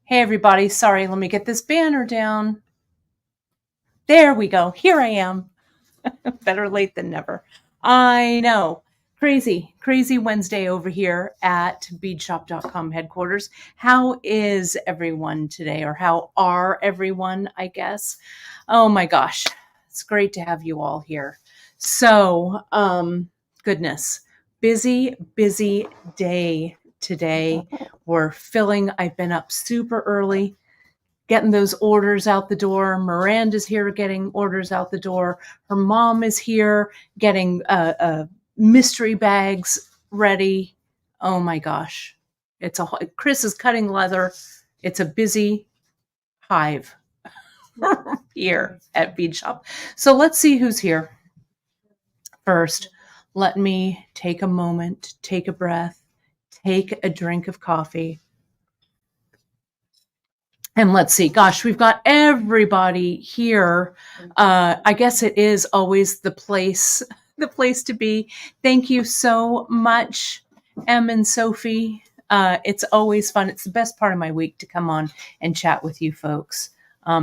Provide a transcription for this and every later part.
Hey everybody, sorry, let me get this banner down. There we go. Here I am. Better late than never. I know. Crazy Wednesday over here at beadshop.com headquarters. How is everyone today, or how are everyone, I guess? Oh my gosh, it's great to have you all here. So, goodness, busy day today. I've been up super early, getting those orders out the door. Miranda's here getting orders out the door. Her mom is here getting mystery bags ready. Oh my gosh. Chris is cutting leather. It's a busy hive here at Beadshop. So let's see who's here. First, let me take a moment, take a breath, take a drink of coffee. And let's see, gosh, we've got everybody here. I guess it is always the place to be. Thank you so much, Em and Sophie. It's always fun. It's the best part of my week to come on and chat with you folks.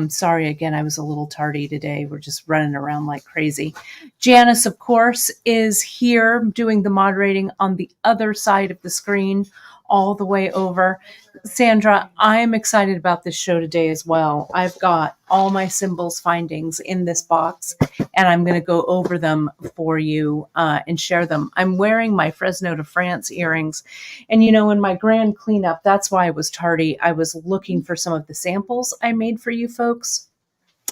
Sorry again, I was a little tardy today. We're just running around like crazy. Janice, of course, is here doing the moderating on the other side of the screen, all the way over. Sandra, I'm excited about this show today as well. I've got all my Cymbals findings in this box, and I'm going to go over them for you and share them. I'm wearing my Fresno to France earrings, and in my grand cleanup, that's why I was tardy. I was looking for some of the samples I made for you folks.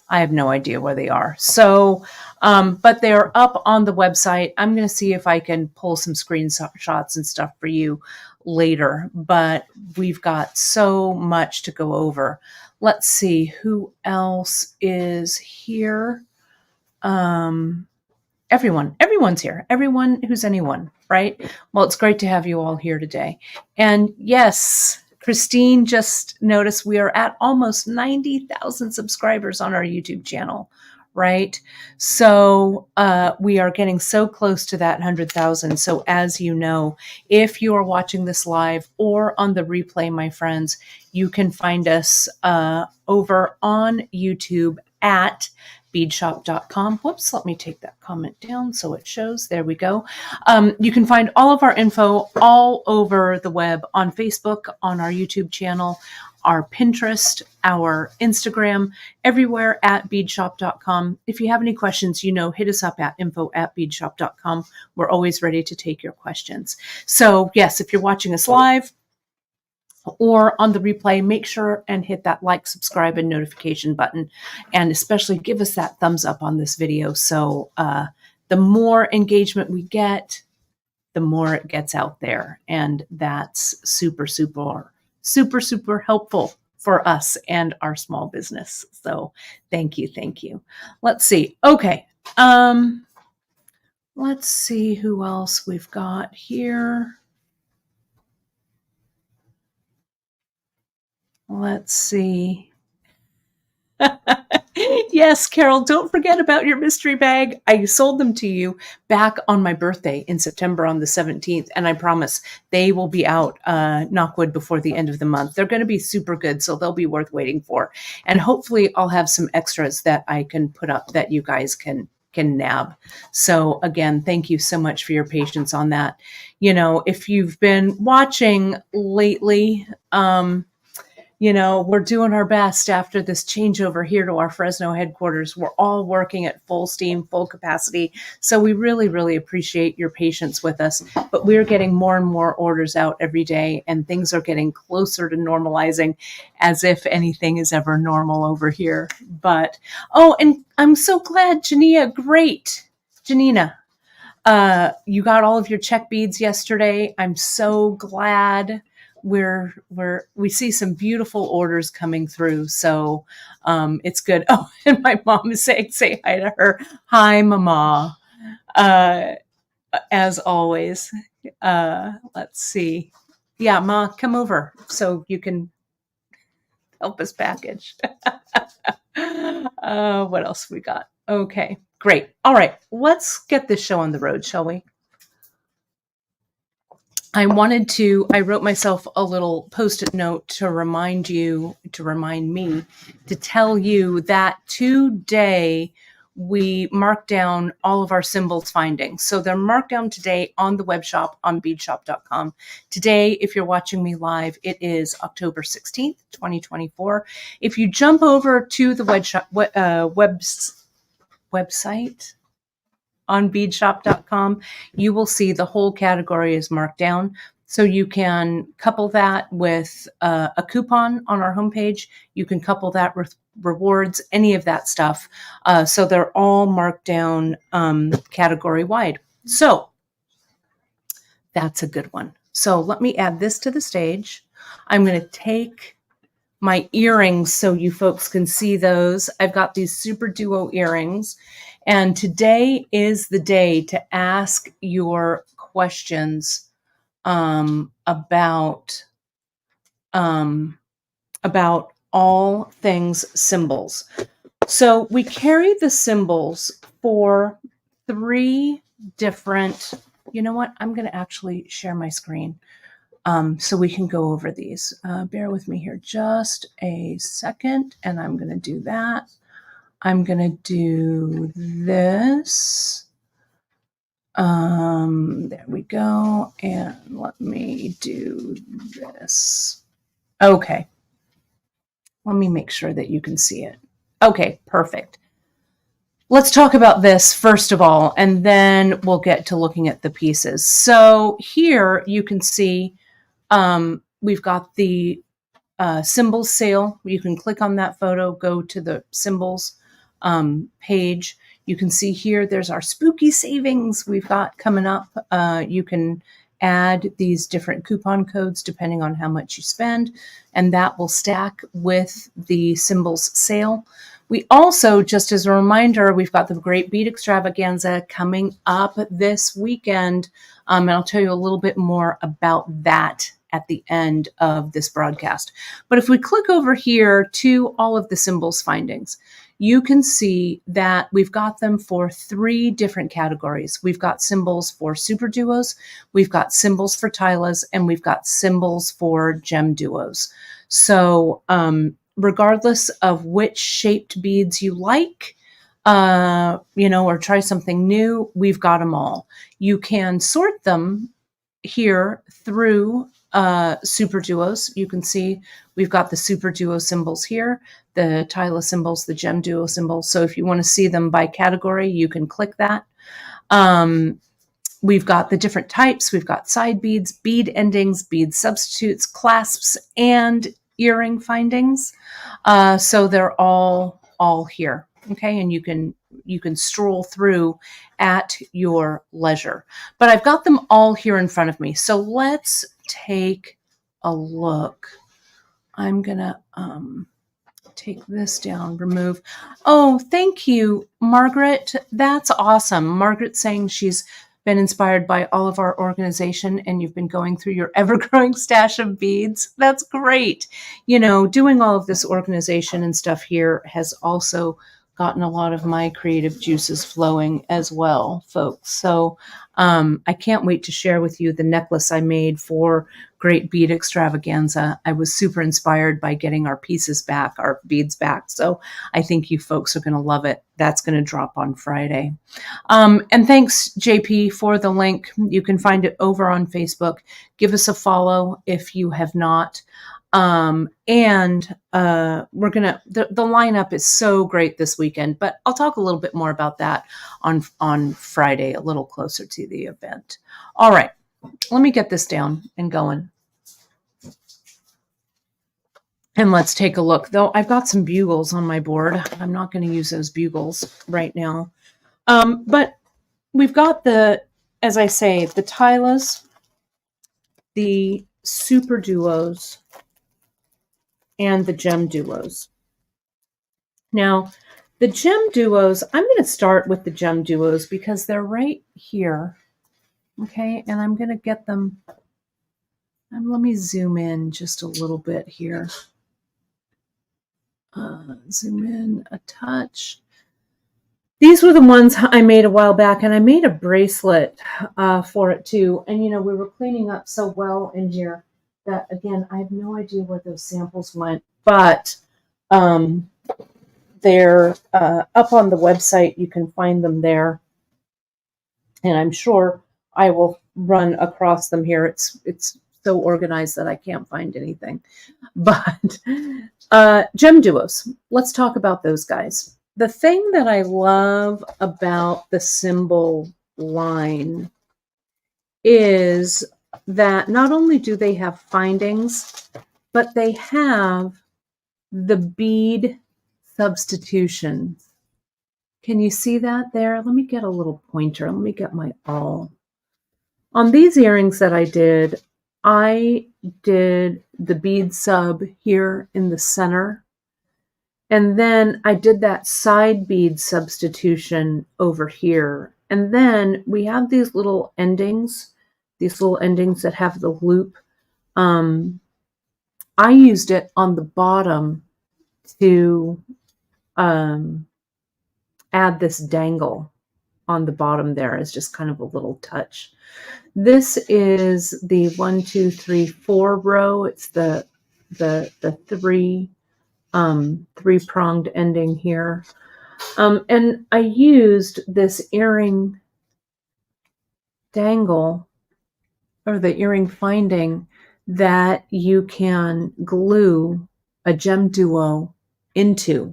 I have no idea where they are. So, but they're up on the website. I'm going to see if I can pull some screenshots and stuff for you later, but we've got so much to go over. Let's see who else is here. Everyone's here. Everyone who's anyone, right? Well, it's great to have you all here today. And yes, Christine just noticed we are at almost 90,000 subscribers on our YouTube channel, right? So we are getting so close to that 100,000. So as you know, if you are watching this live or on the replay, my friends, you can find us over on YouTube at beadshop.com. Whoops, let me take that comment down so it shows. There we go. You can find all of our info all over the web, on Facebook, on our YouTube channel, our Pinterest, our Instagram, everywhere at beadshop.com. If you have any questions, hit us up at info@beadshop.com. We're always ready to take your questions. So yes, if you're watching us live or on the replay, make sure and hit that like, subscribe, and notification button. And especially give us that thumbs up on this video. So the more engagement we get, the more it gets out there. And that's super helpful for us and our small business. So thank you. Let's see. Okay. Let's see who else we've got here. Let's see. Yes, Carol, don't forget about your mystery bag. I sold them to you back on my birthday in September on the 17th, and I promise they will be out, knock wood, before the end of the month. They're going to be super good, so they'll be worth waiting for. And hopefully I'll have some extras that I can put up that you guys can nab. So again, thank you so much for your patience on that. If you've been watching lately, we're doing our best after this changeover here to our Fresno headquarters. We're all working at full steam, full capacity. So we really appreciate your patience with us. But we're getting more and more orders out every day, and things are getting closer to normalizing, as if anything is ever normal over here. But, and I'm so glad, Janina, you got all of your check beads yesterday. I'm so glad. We see some beautiful orders coming through, so it's good. Oh, and my mom is saying, say hi to her. Hi, Mama. As always. Let's see. Yeah, Ma, come over so you can help us package. What else we got? Okay, great. All right, let's get this show on the road, shall we? I wrote myself a little post-it note to remind me, to tell you that today we marked down all of our Cymbals findings. So they're marked down today on the web shop on beadshop.com. Today, if you're watching me live, it is October 16th, 2024. If you jump over to the website on beadshop.com, you will see the whole category is marked down. So you can couple that with a coupon on our homepage. You can couple that with rewards, any of that stuff. So they're all marked down category wide. So that's a good one. So let me add this to the stage. I'm going to take my earrings so you folks can see those. I've got these SuperDuo earrings, and today is the day to ask your questions about all things Cymbals. So we carry the Cymbals for 3 different. You know what? I'm going to actually share my screen. So we can go over these. Bear with me here just a second, and I'm going to do that. I'm going to do this. There we go. And let me do this. Okay. Let me make sure that you can see it. Okay, perfect. Let's talk about this first of all, and then we'll get to looking at the pieces. So here you can see we've got the Cymbals sale. You can click on that photo, go to the Cymbals page. You can see here there's our spooky savings we've got coming up. You can add these different coupon codes depending on how much you spend, and that will stack with the Cymbals sale. We also, just as a reminder, we've got the Great Bead Extravaganza coming up this weekend, and I'll tell you a little bit more about that at the end of this broadcast. But if we click over here to all of the Cymbals findings, you can see that we've got them for 3 different categories. We've got Cymbals for SuperDuos, we've got Cymbals for Tilas, and we've got Cymbals for GemDuos. So regardless of which shaped beads you like, or try something new, we've got them all. You can sort them here through SuperDuos. You can see we've got the SuperDuo Cymbals here, the Tila Cymbals, the GemDuo Cymbals. So if you want to see them by category, you can click that. We've got the different types. We've got side beads, bead endings, bead substitutes, clasps, and earring findings. So they're all here. Okay, and you can stroll through at your leisure. But I've got them all here in front of me. So let's take a look. I'm gonna take this down, remove. Oh, thank you, Margaret. That's awesome. Margaret saying she's been inspired by all of our organization and you've been going through your ever-growing stash of beads. That's great. Doing all of this organization and stuff here has also gotten a lot of my creative juices flowing as well, folks. So I can't wait to share with you the necklace I made for Great Bead Extravaganza. I was super inspired by getting our pieces back, our beads back. So I think you folks are going to love it. That's going to drop on Friday. And thanks, JP, for the link. You can find it over on Facebook. Give us a follow if you have not. We're gonna the lineup is so great this weekend, but I'll talk a little bit more about that on Friday, a little closer to the event. All right, let me get this down and going. And let's take a look. Though I've got some bugles on my board. I'm not going to use those bugles right now. But we've got as I say, the Tilas, the SuperDuos, and the GemDuos. Now, the GemDuos, I'm going to start with the GemDuos because they're right here. Okay, and I'm going to get them. Let me zoom in just a little bit here. Zoom in a touch. These were the ones I made a while back, and I made a bracelet for it too. And, you know, we were cleaning up so well in here that, again, I have no idea where those samples went, but they're up on the website. You can find them there. And I'm sure I will run across them here. It's so organized that I can't find anything. But GemDuos, let's talk about those guys. The thing that I love about the Cymbal line is that not only do they have findings, but they have the bead substitutions. Can you see that there? Let me get a little pointer. Let me get my awl. On these earrings that I did the bead sub here in the center. And then I did that side bead substitution over here. And then we have these little endings that have the loop. I used it on the bottom to add this dangle on the bottom there as just kind of a little touch. This is the 1, 2, 3, 4 row. It's the three-pronged ending here. And I used this earring dangle, or the earring finding, that you can glue a GemDuo into.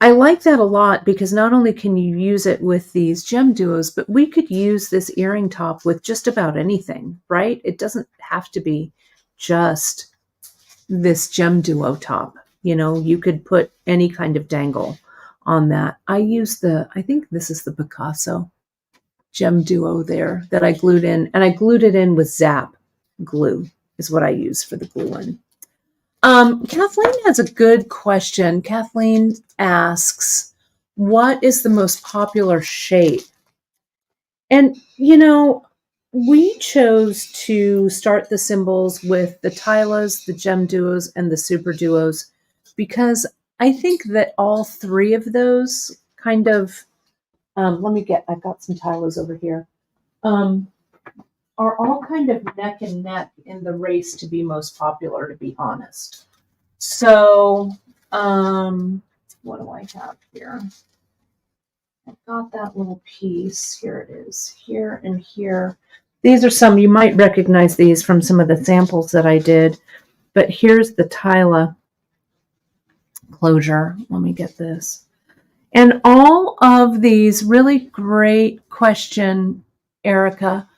I like that a lot because not only can you use it with these GemDuos, but we could use this earring top with just about anything, right? It doesn't have to be just this GemDuo top. You know, you could put any kind of dangle on that. I think this is the Picasso GemDuo there that I glued in, and I glued it in with Zap glue is what I use for the glue in. Kathleen has a good question. Kathleen asks, what is the most popular shape? And, you know, we chose to start the Cymbals with the Tilas, the GemDuos, and the SuperDuos because I think that all three of those kind of, I've got some Tilas over here, are all kind of neck and neck in the race to be most popular, to be honest. So, what do I have here? I've got that little piece. Here it is, here and here. These are some, you might recognize these from some of the samples that I did, but here's the Tila closure. Let me get this. And all of these, really great question, Erica.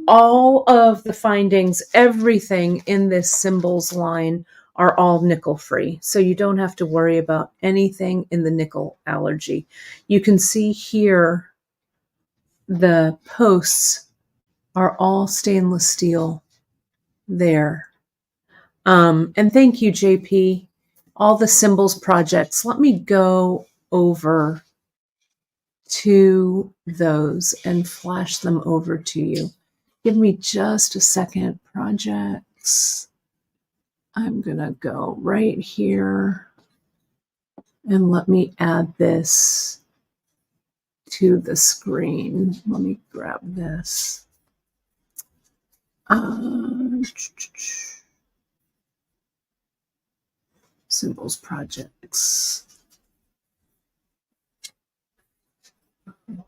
All of the findings, everything in this Cymbals line are all nickel free. So you don't have to worry about anything in the nickel allergy. You can see here the posts are all stainless steel there. And thank you, JP. All the Cymbals projects. Let me go over to those and flash them over to you. Give me just a second. Projects. I'm going to go right here and let me add this to the screen. Let me grab this. Cymbals projects.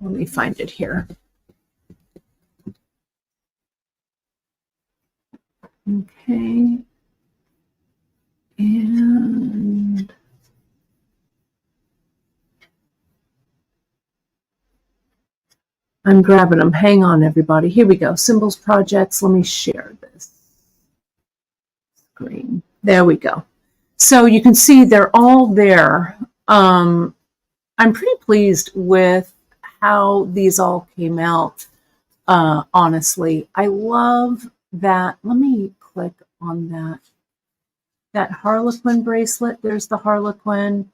Let me find it here. Okay. And I'm grabbing them. Hang on, everybody. Here we go. Cymbals projects. Let me share this screen. There we go. So you can see they're all there. I'm pretty pleased with how these all came out. Honestly, I love that. Let me click on that Harlequin bracelet. There's the Harlequin.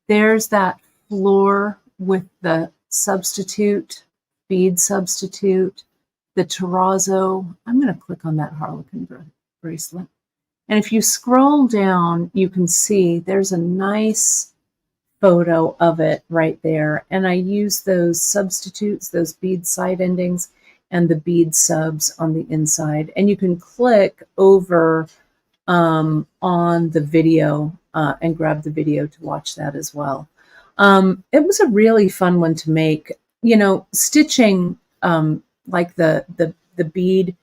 There's that floor with the substitute, bead substitute, the terrazzo. I'm going to click on that Harlequin bracelet. And if you scroll down, you can see there's a nice photo of it right there. And I use those substitutes, those bead side endings, and the bead subs on the inside. And you can click over on the video and grab the video to watch that as well. It was a really fun one to make. You know, stitching like the bead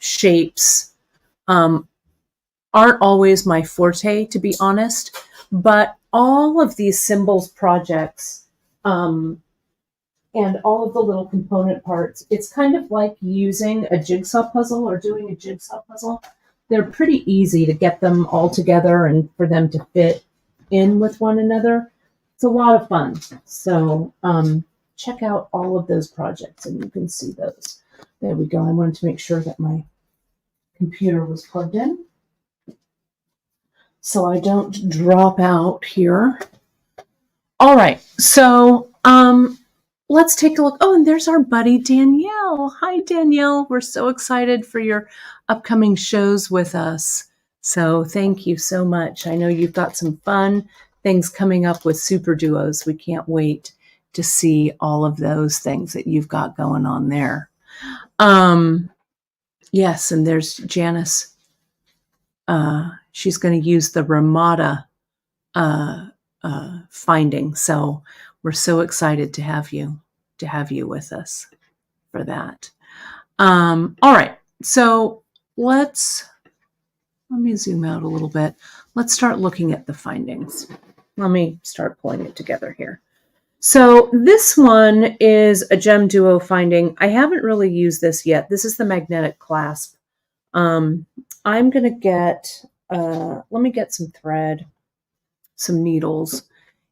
shapes aren't always my forte, to be honest, but all of these Cymbals projects and all of the little component parts, it's kind of like using a jigsaw puzzle or doing a jigsaw puzzle. They're pretty easy to get them all together and for them to fit in with one another. It's a lot of fun. So check out all of those projects and you can see those. There we go. I wanted to make sure that my computer was plugged in so I don't drop out here. All right, so let's take a look. Oh, and there's our buddy Danielle. Hi, Danielle. We're so excited for your upcoming shows with us. So thank you so much. I know you've got some fun things coming up with SuperDuos. We can't wait to see all of those things that you've got going on there. Yes, and there's Janice. She's going to use the Ramada finding. So we're so excited to have you with us for that. All right, so let me zoom out a little bit. Let's start looking at the findings. Let me start pulling it together here. So this one is a GemDuo finding. I haven't really used this yet. This is the magnetic clasp. I'm going to get, let me get some thread, some needles,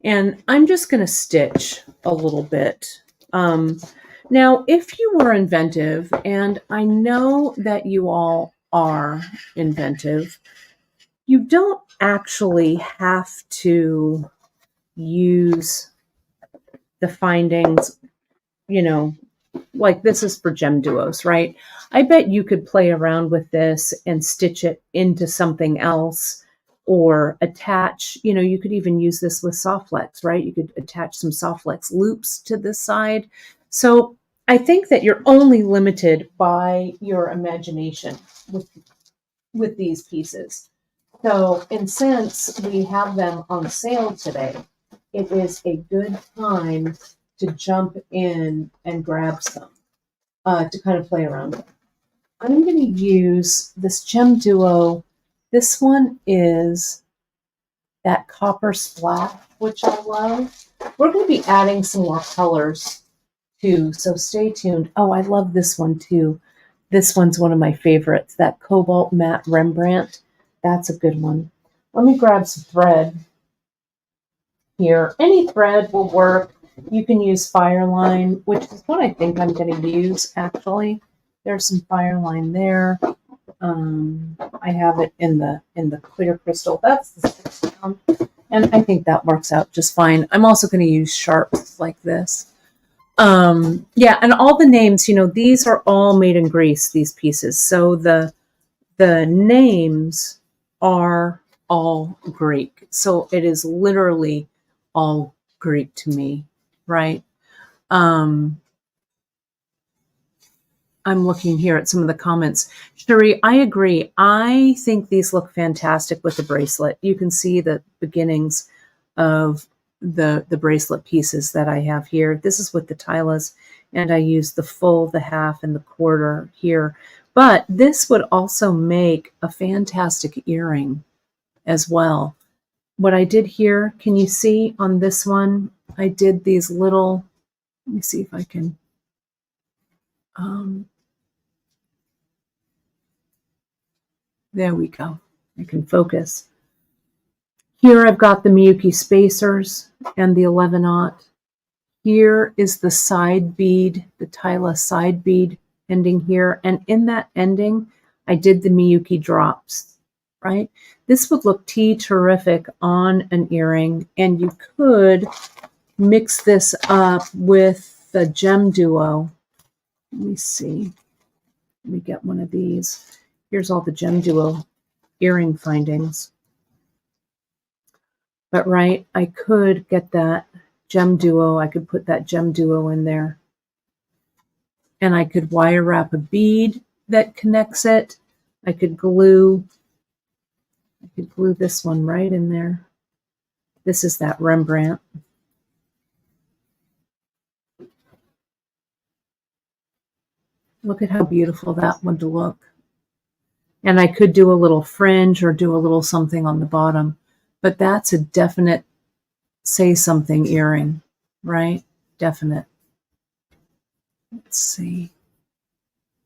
and I'm just going to stitch a little bit. Now, if you were inventive, and I know that you all are inventive, you don't actually have to use the findings, you know, like this is for GemDuos, right? I bet you could play around with this and stitch it into something else or attach, you know, you could even use this with Softflex, right? You could attach some Softflex loops to this side. So I think that you're only limited by your imagination with these pieces. So, and since we have them on sale today, it is a good time to jump in and grab some to kind of play around with. I'm going to use this GemDuo. This one is that copper splash, which I love. We're going to be adding some more colors too, so stay tuned. Oh, I love this one too. This one's one of my favorites, that Cobalt Matte Rembrandt. That's a good one. Let me grab some thread here. Any thread will work. You can use Fireline, which is what I think I'm going to use, actually. There's some Fireline there. I have it in the clear crystal. That's the 6 pound, and I think that works out just fine. I'm also going to use sharps like this. Yeah, and all the names, you know, these are all made in Greece, these pieces. So the names are all Greek. So it is literally all Greek to me, right? I'm looking here at some of the comments. Cherie, I agree. I think these look fantastic with the bracelet. You can see the beginnings of the bracelet pieces that I have here. This is with the Tilas, and I use the full, the half, and the quarter here. But this would also make a fantastic earring as well. What I did here, can you see on this one? I did these little, let me see if I can, there we go. I can focus. Here I've got the Miyuki spacers and the 11/0. Here is the side bead, the Tila side bead ending here. And in that ending, I did the Miyuki drops, right? This would look terrific on an earring, and you could mix this up with the GemDuo. Let me see. Let me get one of these. Here's all the GemDuo earring findings. But right, I could get that GemDuo. I could put that GemDuo in there. And I could wire wrap a bead that connects it. I could glue this one right in there. This is that Rembrandt. Look at how beautiful that would look. And I could do a little fringe or do a little something on the bottom, but that's a definite say something earring, right? Definite. Let's see.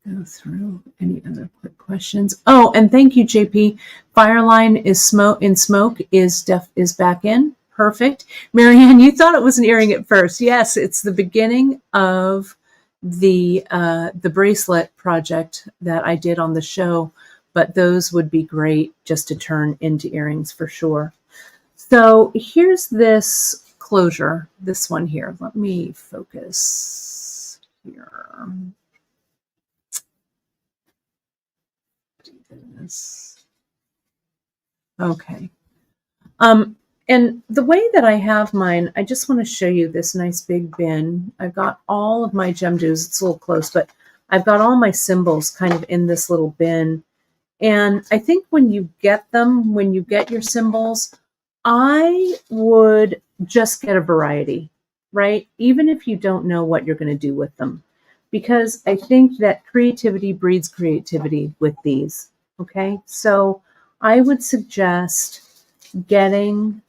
Go through any other quick questions. Oh, and thank you, JP. Fireline is smoke is back in. Perfect. Marianne, you thought it was an earring at first. Yes, it's the beginning of the bracelet project that I did on the show, but those would be great just to turn into earrings for sure. So here's this closure, this one here. Let me focus here. Do this. Okay. And the way that I have mine, I just want to show you this nice big bin. I've got all of my GemDuos. It's a little close, but I've got all my Cymbals kind of in this little bin. And I think when you get them, when you get your Cymbals, I would just get a variety, right? Even if you don't know what you're going to do with them. Because I think that creativity breeds creativity with these, okay? So I would suggest getting,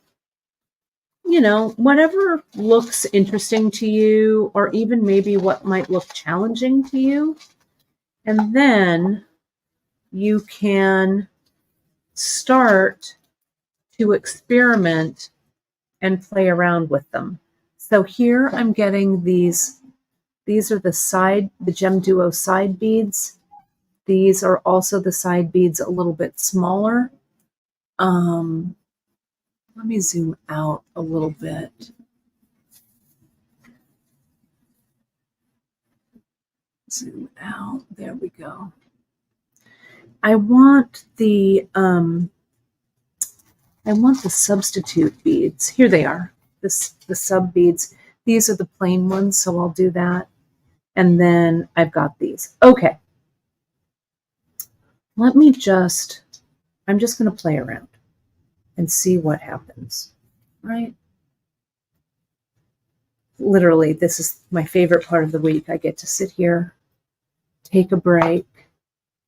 you know, whatever looks interesting to you, or even maybe what might look challenging to you. And then you can start to experiment and play around with them. So here I'm getting these are the GemDuo side beads. These are also the side beads a little bit smaller. Let me zoom out a little bit. Zoom out, there we go. I want the substitute beads. Here they are, the sub beads. These are the plain ones, so I'll do that. And then I've got these. Okay. I'm just going to play around and see what happens, right? Literally, this is my favorite part of the week. I get to sit here, take a break,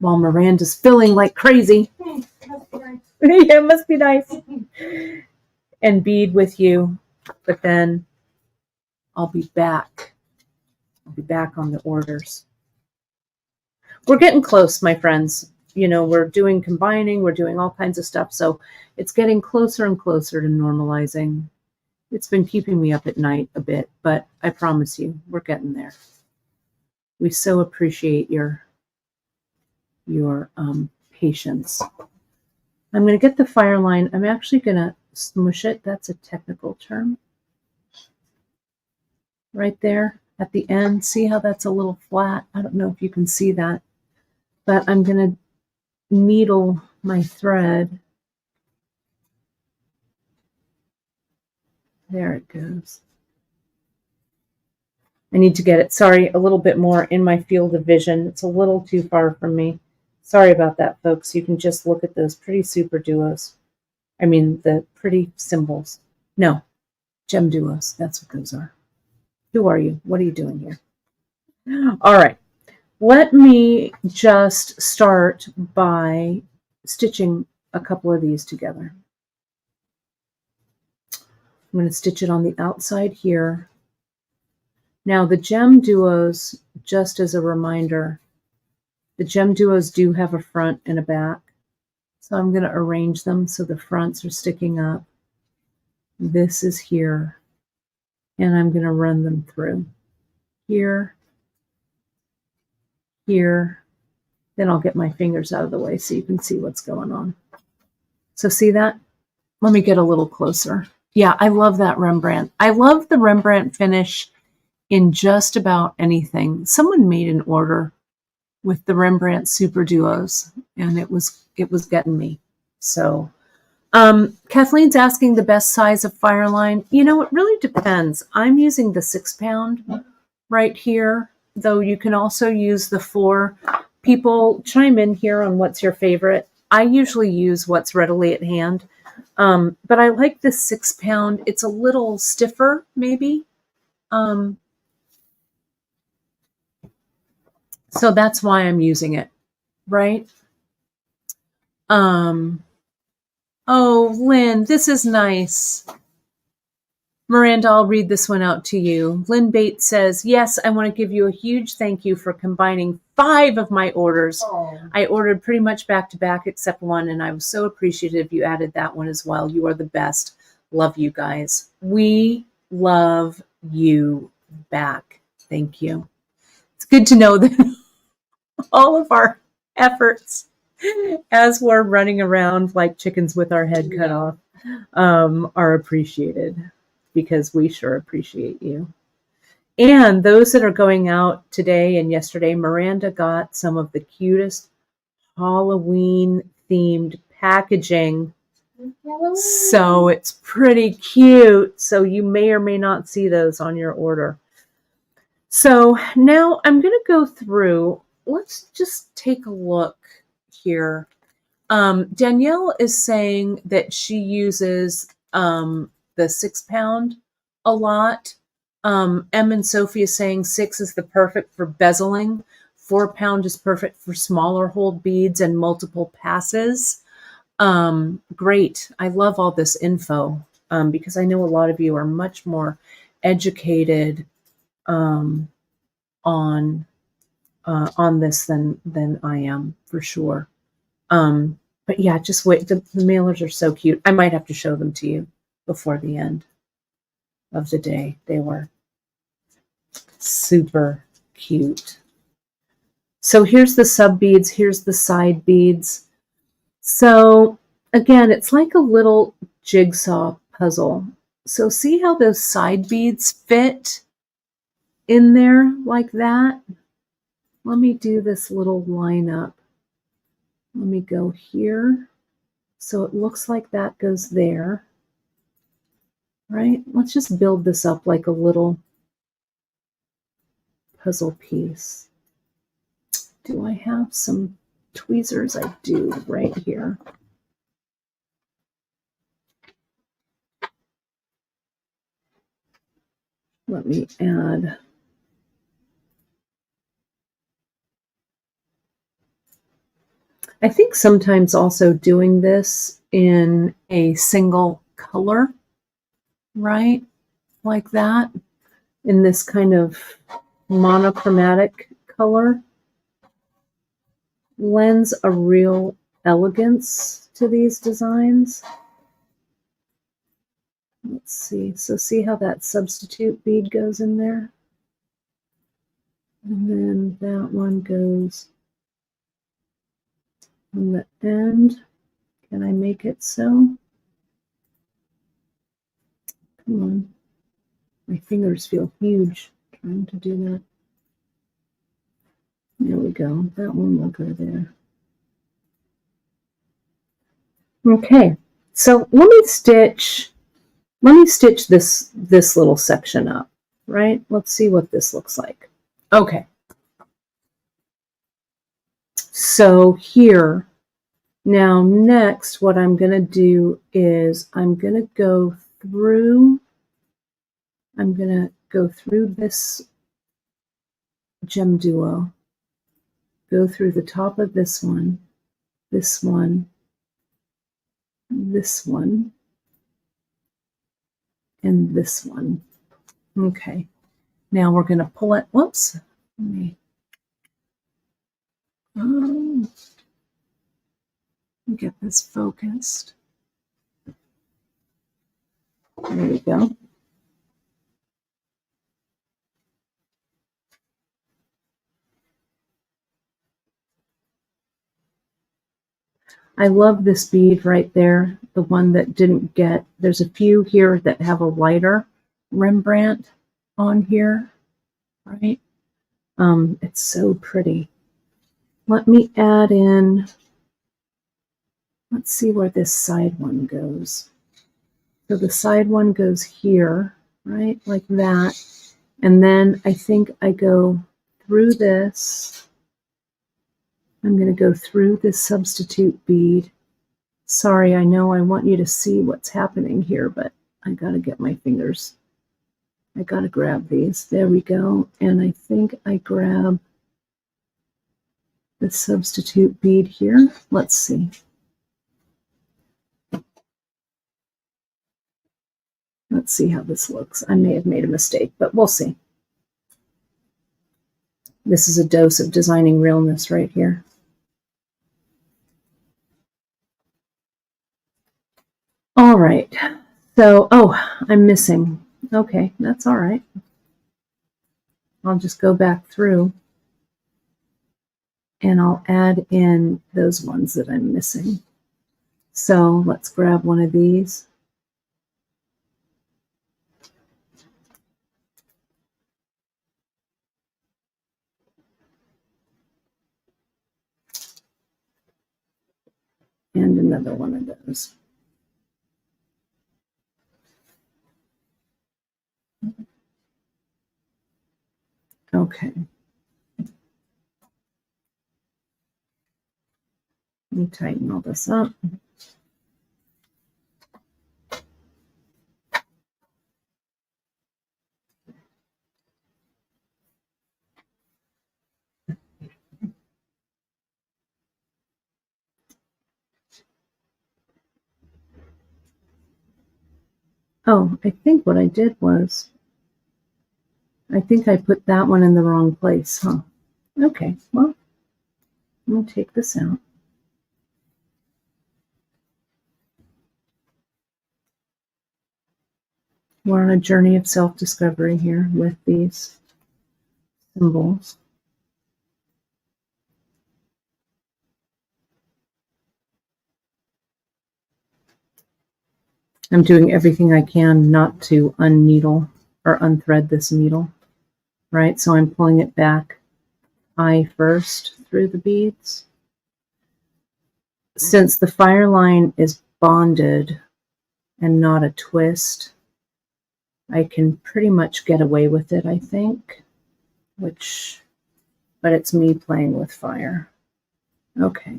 while Miranda's filling like crazy. Yeah, it must be nice. And bead with you, but then I'll be back. I'll be back on the orders. We're getting close, my friends. You know, we're doing combining, we're doing all kinds of stuff. So it's getting closer and closer to normalizing. It's been keeping me up at night a bit, but I promise you, we're getting there. We so appreciate your patience. I'm going to get the fire line. I'm actually going to smush it. That's a technical term. Right there at the end. See how that's a little flat? I don't know if you can see that, but I'm going to needle my thread. There it goes. I need to get it, sorry, a little bit more in my field of vision. It's a little too far from me. Sorry about that, folks. You can just look at those pretty SuperDuos. I mean, the pretty Cymbals. No, GemDuos. That's what those are. Who are you? What are you doing here? All right. Let me just start by stitching a couple of these together. I'm going to stitch it on the outside here. Now the GemDuos, just as a reminder, the GemDuos do have a front and a back. So I'm going to arrange them so the fronts are sticking up. This is here. And I'm going to run them through. Here, here. Then I'll get my fingers out of the way so you can see what's going on. So see that? Let me get a little closer. Yeah, I love that Rembrandt. I love the Rembrandt finish in just about anything. Someone made an order with the Rembrandt SuperDuos, and it was getting me. So Kathleen's asking the best size of Fireline. You know, it really depends. I'm using the 6-pound right here, though you can also use the 4. People chime in here on what's your favorite. I usually use what's readily at hand. But I like this 6-pound. It's a little stiffer, maybe. So that's why I'm using it, right? Oh, Lynn, this is nice. Miranda, I'll read this one out to you. Lynn Bates says, yes, I want to give you a huge thank you for combining 5 of my orders. Aww. I ordered pretty much back to back except one, and I was so appreciative you added that one as well. You are the best. Love you guys. We love you back. Thank you. It's good to know that all of our efforts as we're running around like chickens with our head cut off are appreciated, because we sure appreciate you. And those that are going out today and yesterday, Miranda got some of the cutest Halloween themed packaging. So it's pretty cute. So you may or may not see those on your order. So now I'm going to go through. Let's just take a look here. Danielle is saying that she uses the 6-pound a lot. M and Sophie is saying 6 is the perfect for bezeling. 4-pound is perfect for smaller hold beads and multiple passes. Great. I love all this info because I know a lot of you are much more educated on this than I am, for sure. But yeah, just wait. The mailers are so cute. I might have to show them to you before the end of the day. They were super cute. So here's the sub beads. Here's the side beads. So again, it's like a little jigsaw puzzle. So see how those side beads fit in there like that? Let me do this little lineup. Let me go here. So it looks like that goes there, right? Let's just build this up like a little puzzle piece. Do I have some tweezers? I do right here. Let me add. I think sometimes also doing this in a single color, right? Like that, in this kind of monochromatic color, lends a real elegance to these designs. Let's see. So see how that substitute bead goes in there? And then that one goes on the end. Can I make it so? Come on. My fingers feel huge trying to do that. There we go. That one will go there. Okay. So let me stitch this little section up, right? Let's see what this looks like. Okay. So here, now next, what I'm going to do is I'm going to go through this GemDuo, go through the top of this one, this one, this one, and this one. Okay. Now we're going to pull it. Whoops. Let me get this focused. There we go. I love this bead right there, the one that didn't get, there's a few here that have a lighter Rembrandt on here, right? It's so pretty. Let me add in let's see where this side one goes. So the side one goes here, right? Like that. And then I think I go through this. I'm going to go through this substitute bead. Sorry, I know I want you to see what's happening here, but I got to get my fingers. I got to grab these. There we go. And I think I grab the substitute bead here. Let's see. Let's see how this looks. I may have made a mistake, but we'll see. This is a dose of designing realness right here. All right. So, oh, I'm missing. Okay, that's all right. I'll just go back through and I'll add in those ones that I'm missing. So let's grab one of these. And another one of those. Okay. Let me tighten all this up. Oh, I think what I did was, I think I put that one in the wrong place, huh? Okay, well, I'm going to take this out. We're on a journey of self-discovery here with these symbols. I'm doing everything I can not to unneedle or unthread this needle, right? So I'm pulling it back eye first through the beads. Since the fire line is bonded and not a twist, I can pretty much get away with it, I think, but it's me playing with fire. Okay.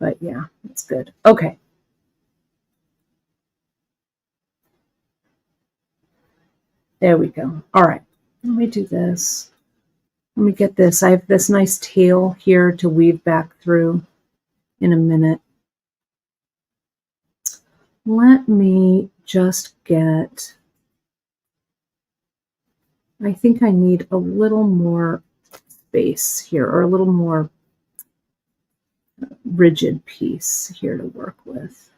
But yeah, it's good. Okay. There we go. All right. Let me do this. Let me get this. I have this nice tail here to weave back through in a minute. Let me just get, I think I need a little more space here, or a little more rigid piece here to work with.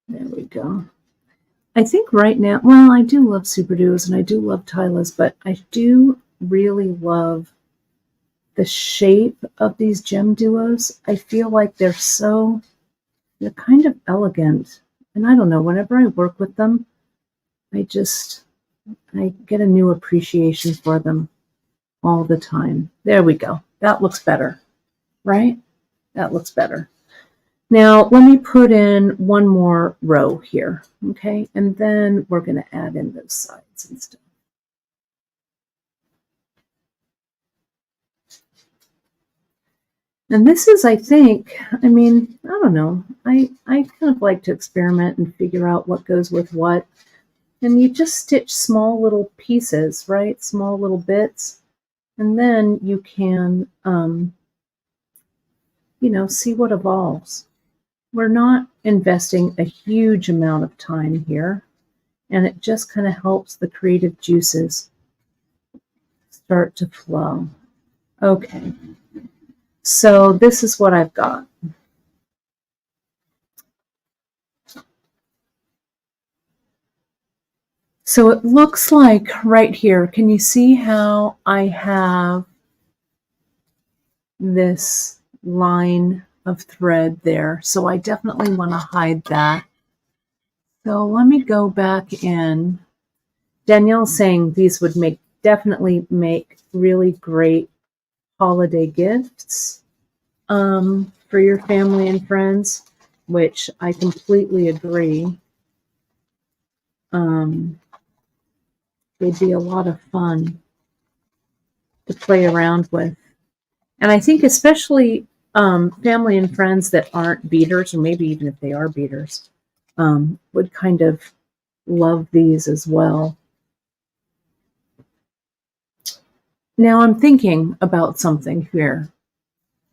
There we go. I think right now, well, I do love SuperDuos and I do love Tila's, but I do really love the shape of these GemDuos. I feel like they're kind of elegant. And I don't know, whenever I work with them, I get a new appreciation for them all the time. There we go. That looks better, right? That looks better. Now, let me put in one more row here, okay? And then we're going to add in those sides and stuff. And this is, I think, I mean, I don't know. I kind of like to experiment and figure out what goes with what. And you just stitch small little pieces, right? Small little bits. And then you can, see what evolves. We're not investing a huge amount of time here, and it just kind of helps the creative juices start to flow. Okay, so this is what I've got. So it looks like right here, can you see how I have this line of thread there? So I definitely want to hide that. So let me go back in. Danielle's saying these would definitely make really great holiday gifts for your family and friends, which I completely agree. They'd be a lot of fun to play around with. And I think especially family and friends that aren't beaders, or maybe even if they are beaders, would kind of love these as well. Now I'm thinking about something here.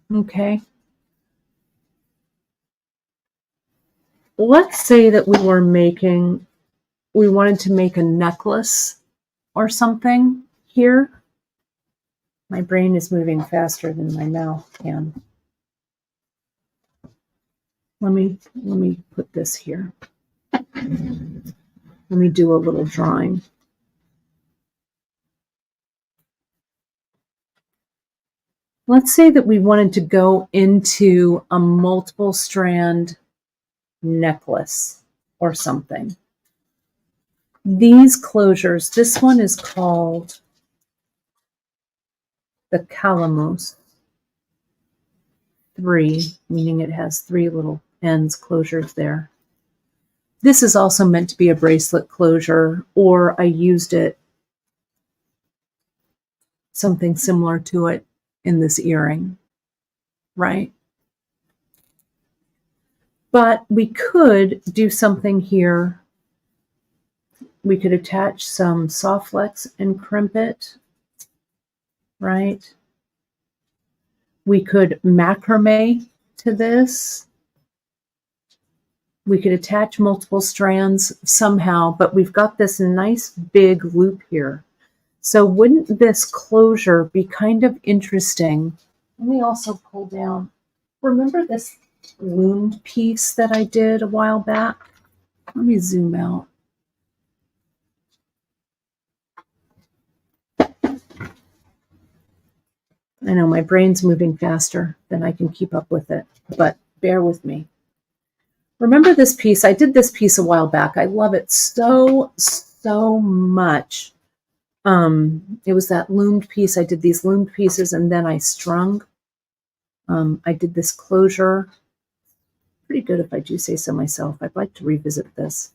Okay. Let's say that we wanted to make a necklace or something here. My brain is moving faster than my mouth can. Let me put this here. Let me do a little drawing. Let's say that we wanted to go into a multiple strand necklace or something. These closures, this one is called the Calamus 3, meaning it has 3 little ends closures there. This is also meant to be a bracelet closure, or I used it, something similar to it in this earring, right? But we could do something here. We could attach some soft flex and crimp it, right? We could macrame to this. We could attach multiple strands somehow, but we've got this nice big loop here. So wouldn't this closure be kind of interesting? Let me also pull down. Remember this loomed piece that I did a while back? Let me zoom out. I know my brain's moving faster than I can keep up with it, but bear with me. Remember this piece? I did this piece a while back. I love it so much. It was that loomed piece. I did these loomed pieces and then I strung. I did this closure. Pretty good if I do say so myself. I'd like to revisit this.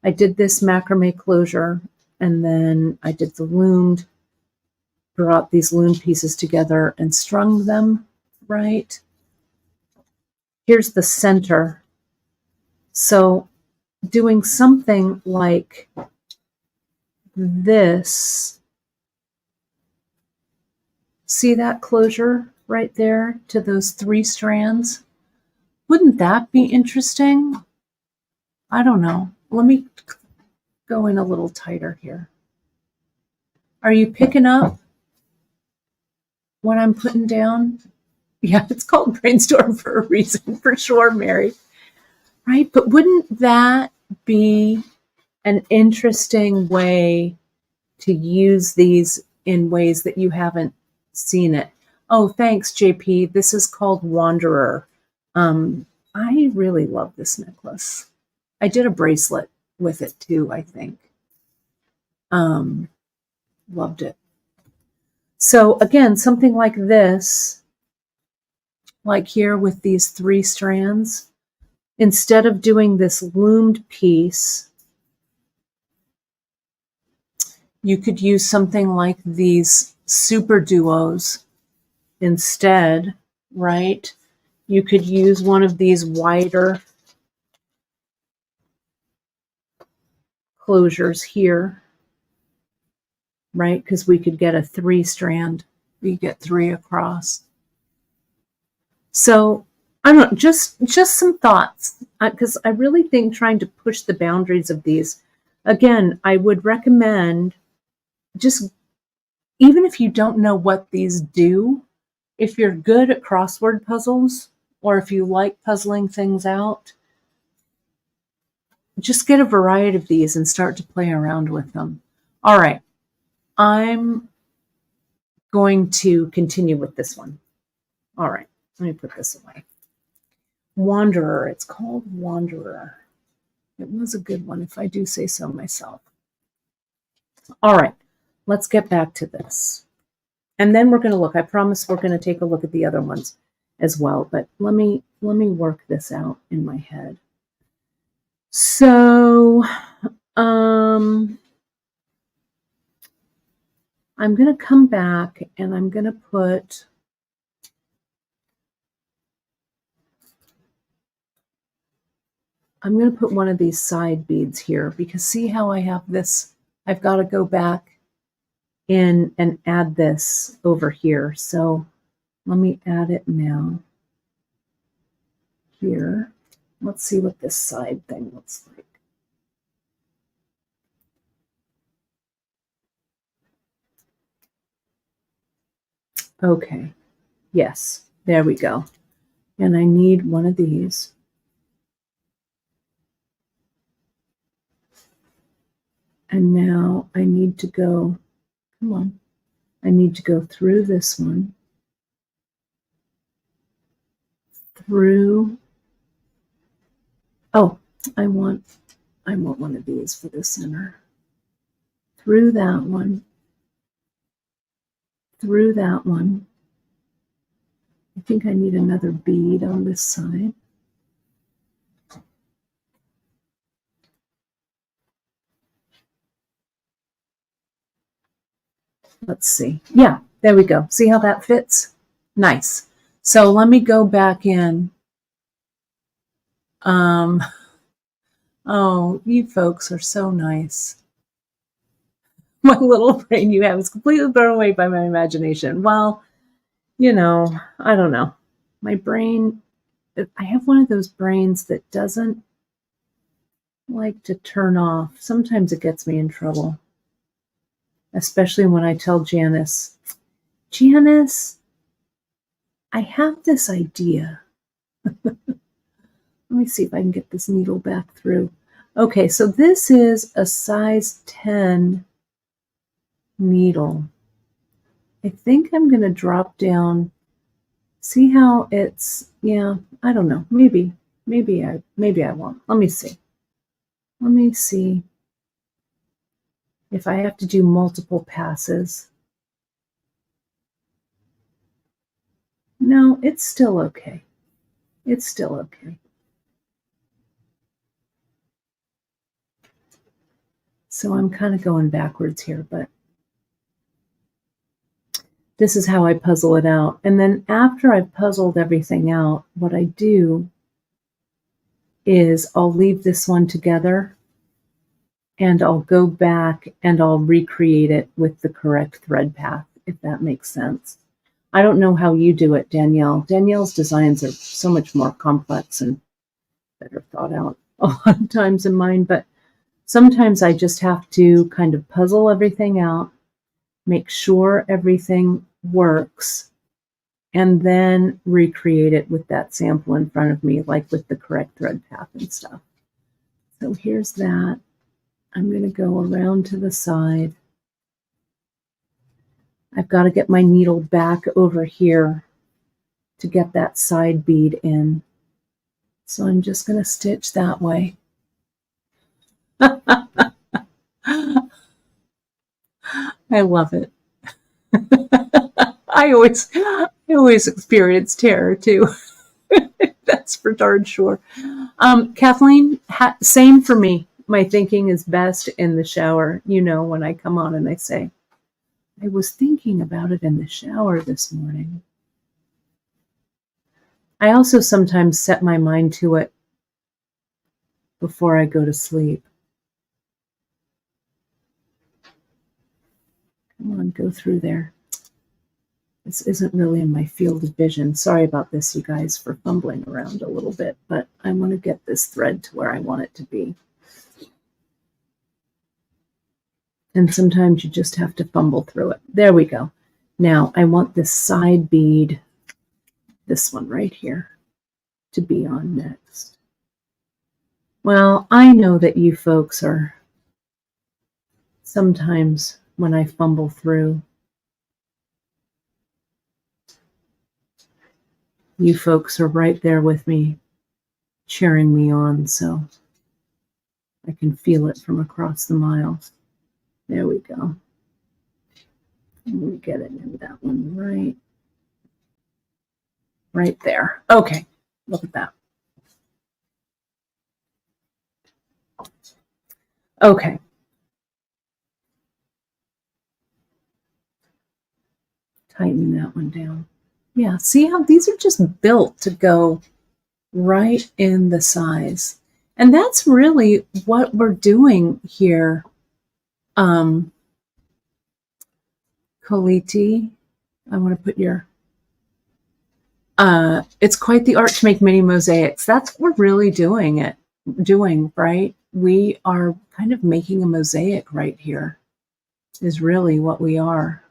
I did this macrame closure and then I did the loomed, brought these loomed pieces together and strung them, right? Here's the center. So doing something like this, see that closure right there to those 3 strands? Wouldn't that be interesting? I don't know. Let me go in a little tighter here. Are you picking up what I'm putting down? Yeah, it's called Brainstorm for a reason, for sure, Mary. Right? But wouldn't that be an interesting way to use these in ways that you haven't seen it? Oh, thanks, JP. This is called Wanderer. I really love this necklace. I did a bracelet with it too, I think. Loved it. So again, something like this, like here with these 3 strands, instead of doing this loomed piece, you could use something like these SuperDuos instead, right? You could use one of these wider closures here, right? Because we could get a 3 strand. We get 3 across. So I don't know, just some thoughts, because I really think trying to push the boundaries of these, again, I would recommend just, even if you don't know what these do, if you're good at crossword puzzles, or if you like puzzling things out, just get a variety of these and start to play around with them. All right, I'm going to continue with this one. All right, let me put this away. Wanderer, it's called Wanderer. It was a good one, if I do say so myself. All right, let's get back to this. And then we're going to look. I promise we're going to take a look at the other ones as well. But let me work this out in my head. So I'm going to come back and I'm going to put one of these side beads here, because see how I have this? I've got to go back in and add this over here. So let me add it now here. Let's see what this side thing looks like. Okay, yes, there we go. And I need one of these. And now I need to go, come on, I need to go through this one, through, oh, I want one of these for the center, through that one, through that one. I think I need another bead on this side. Let's see. Yeah, there we go. See how that fits? Nice. So let me go back in. Oh, you folks are so nice. My little brain you have is completely blown away by my imagination. Well, you know, I don't know. My brain, I have one of those brains that doesn't like to turn off. Sometimes it gets me in trouble. Especially when I tell Janice, I have this idea. Let me see if I can get this needle back through. Okay, so this is a size 10 needle. I think I'm going to drop down. See how it's, yeah, I don't know. Maybe I won't. Let me see. Let me see if I have to do multiple passes. No, it's still okay. It's still okay. So I'm kind of going backwards here, but this is how I puzzle it out. And then after I've puzzled everything out, what I do is I'll leave this one together and I'll go back and I'll recreate it with the correct thread path, if that makes sense. I don't know how you do it, Danielle. Danielle's designs are so much more complex and better thought out a lot of times than mine, but sometimes I just have to kind of puzzle everything out, make sure everything works, and then recreate it with that sample in front of me, like with the correct thread path and stuff. So here's that. I'm going to go around to the side. I've got to get my needle back over here to get that side bead in. So I'm just going to stitch that way. I love it. I always experience terror too. That's for darn sure. Kathleen, same for me. My thinking is best in the shower. You know, when I come on and I say, I was thinking about it in the shower this morning. I also sometimes set my mind to it before I go to sleep. Come on, go through there. This isn't really in my field of vision. Sorry about this, you guys, for fumbling around a little bit, but I want to get this thread to where I want it to be. And sometimes you just have to fumble through it. There we go. Now I want this side bead, this one right here, to be on next. Well, I know that you folks are sometimes when I fumble through, you folks are right there with me, cheering me on, so I can feel it from across the miles. There we go. And we get it in that one right there. Okay, look at that. Okay. Tighten that one down. Yeah, see how these are just built to go right in the size. And that's really what we're doing here. Koliti, I want to put your, it's quite the art to make mini mosaics. That's what we're really doing, right? We are kind of making a mosaic right here, is really what we are.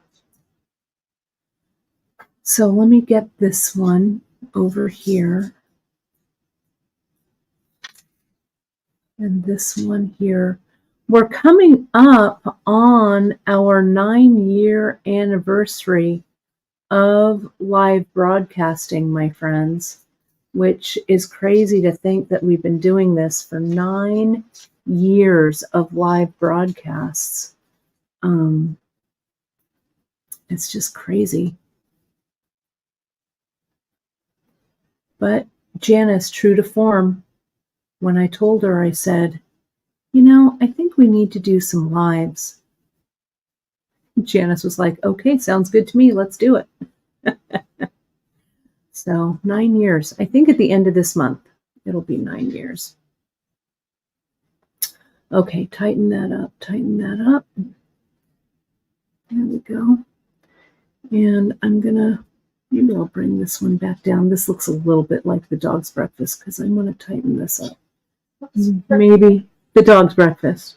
So let me get this one over here. And this one here. We're coming up on our 9-year anniversary of live broadcasting, my friends, which is crazy to think that we've been doing this for 9 years of live broadcasts. It's just crazy. But Janice, true to form, when I told her, I said, you know, I think we need to do some lives. Janice was like, okay, sounds good to me. Let's do it. So 9 years. I think at the end of this month, it'll be 9 years. Okay, tighten that up, tighten that up. There we go. And I'm going to, maybe I'll bring this one back down. This looks a little bit like the dog's breakfast because I'm going to tighten this up. Maybe the dog's breakfast.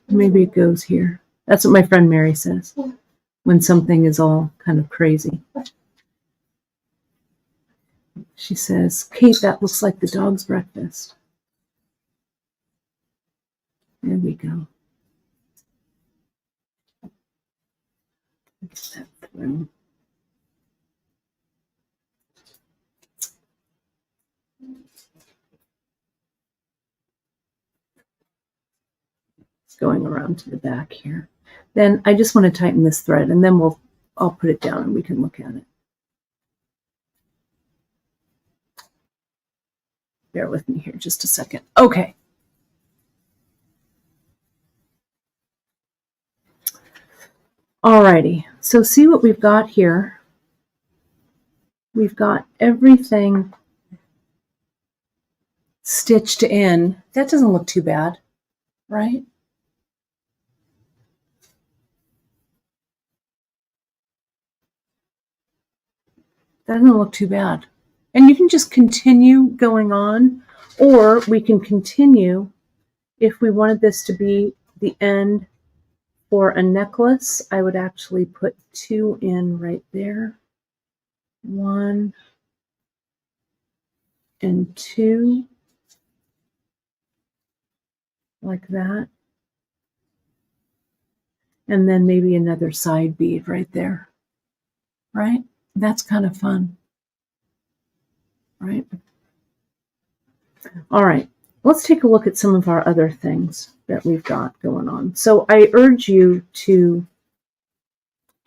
Maybe it goes here. That's what my friend Mary says when something is all kind of crazy. She says, Kate, that looks like the dog's breakfast. There we go. Get that through. It's going around to the back here. Then I just want to tighten this thread, and then I'll put it down and we can look at it. Bear with me here just a second. Okay. Alrighty, so see what we've got here. We've got everything stitched in. That doesn't look too bad, right? That doesn't look too bad. And you can just continue going on, or we can continue if we wanted this to be the end for a necklace. I would actually put 2 in right there. 1 and 2, like that. And then maybe another side bead right there, right? That's kind of fun, right? All right, let's take a look at some of our other things that we've got going on. So I urge you to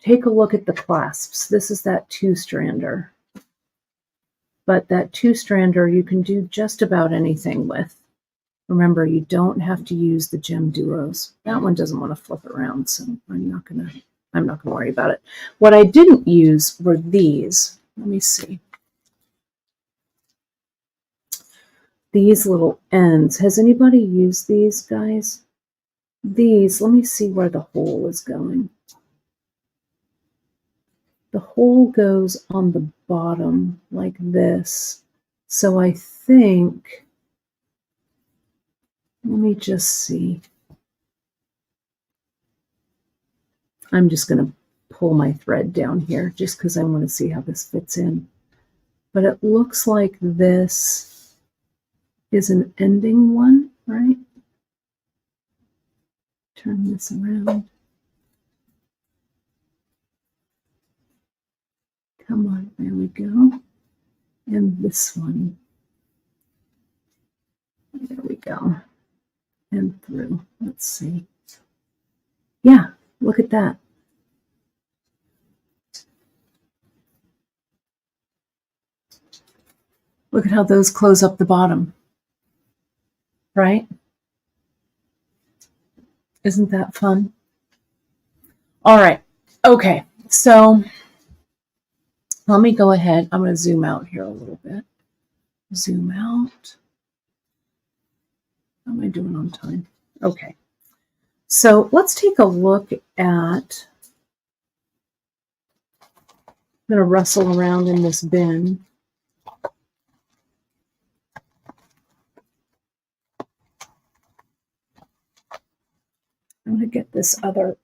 take a look at the clasps. This is that 2-strander. But that 2-strander you can do just about anything with. Remember, you don't have to use the GemDuos. That one doesn't want to flip around, so I'm not gonna worry about it. What I didn't use were these. Let me see. These little ends. Has anybody used these, guys? These, let me see where the hole is going. The hole goes on the bottom like this. So I think, let me just see. I'm just going to pull my thread down here just because I want to see how this fits in. But it looks like this is an ending one, right? Turn this around. Come on, there we go. And this one. There we go. And through. Let's see. Yeah, look at that. Look at how those close up the bottom, right? Isn't that fun? All right. Okay. So let me go ahead. I'm going to zoom out here a little bit. Zoom out. How am I doing on time? Okay. So let's take a look at, I'm going to rustle around in this bin. I'm going to get this other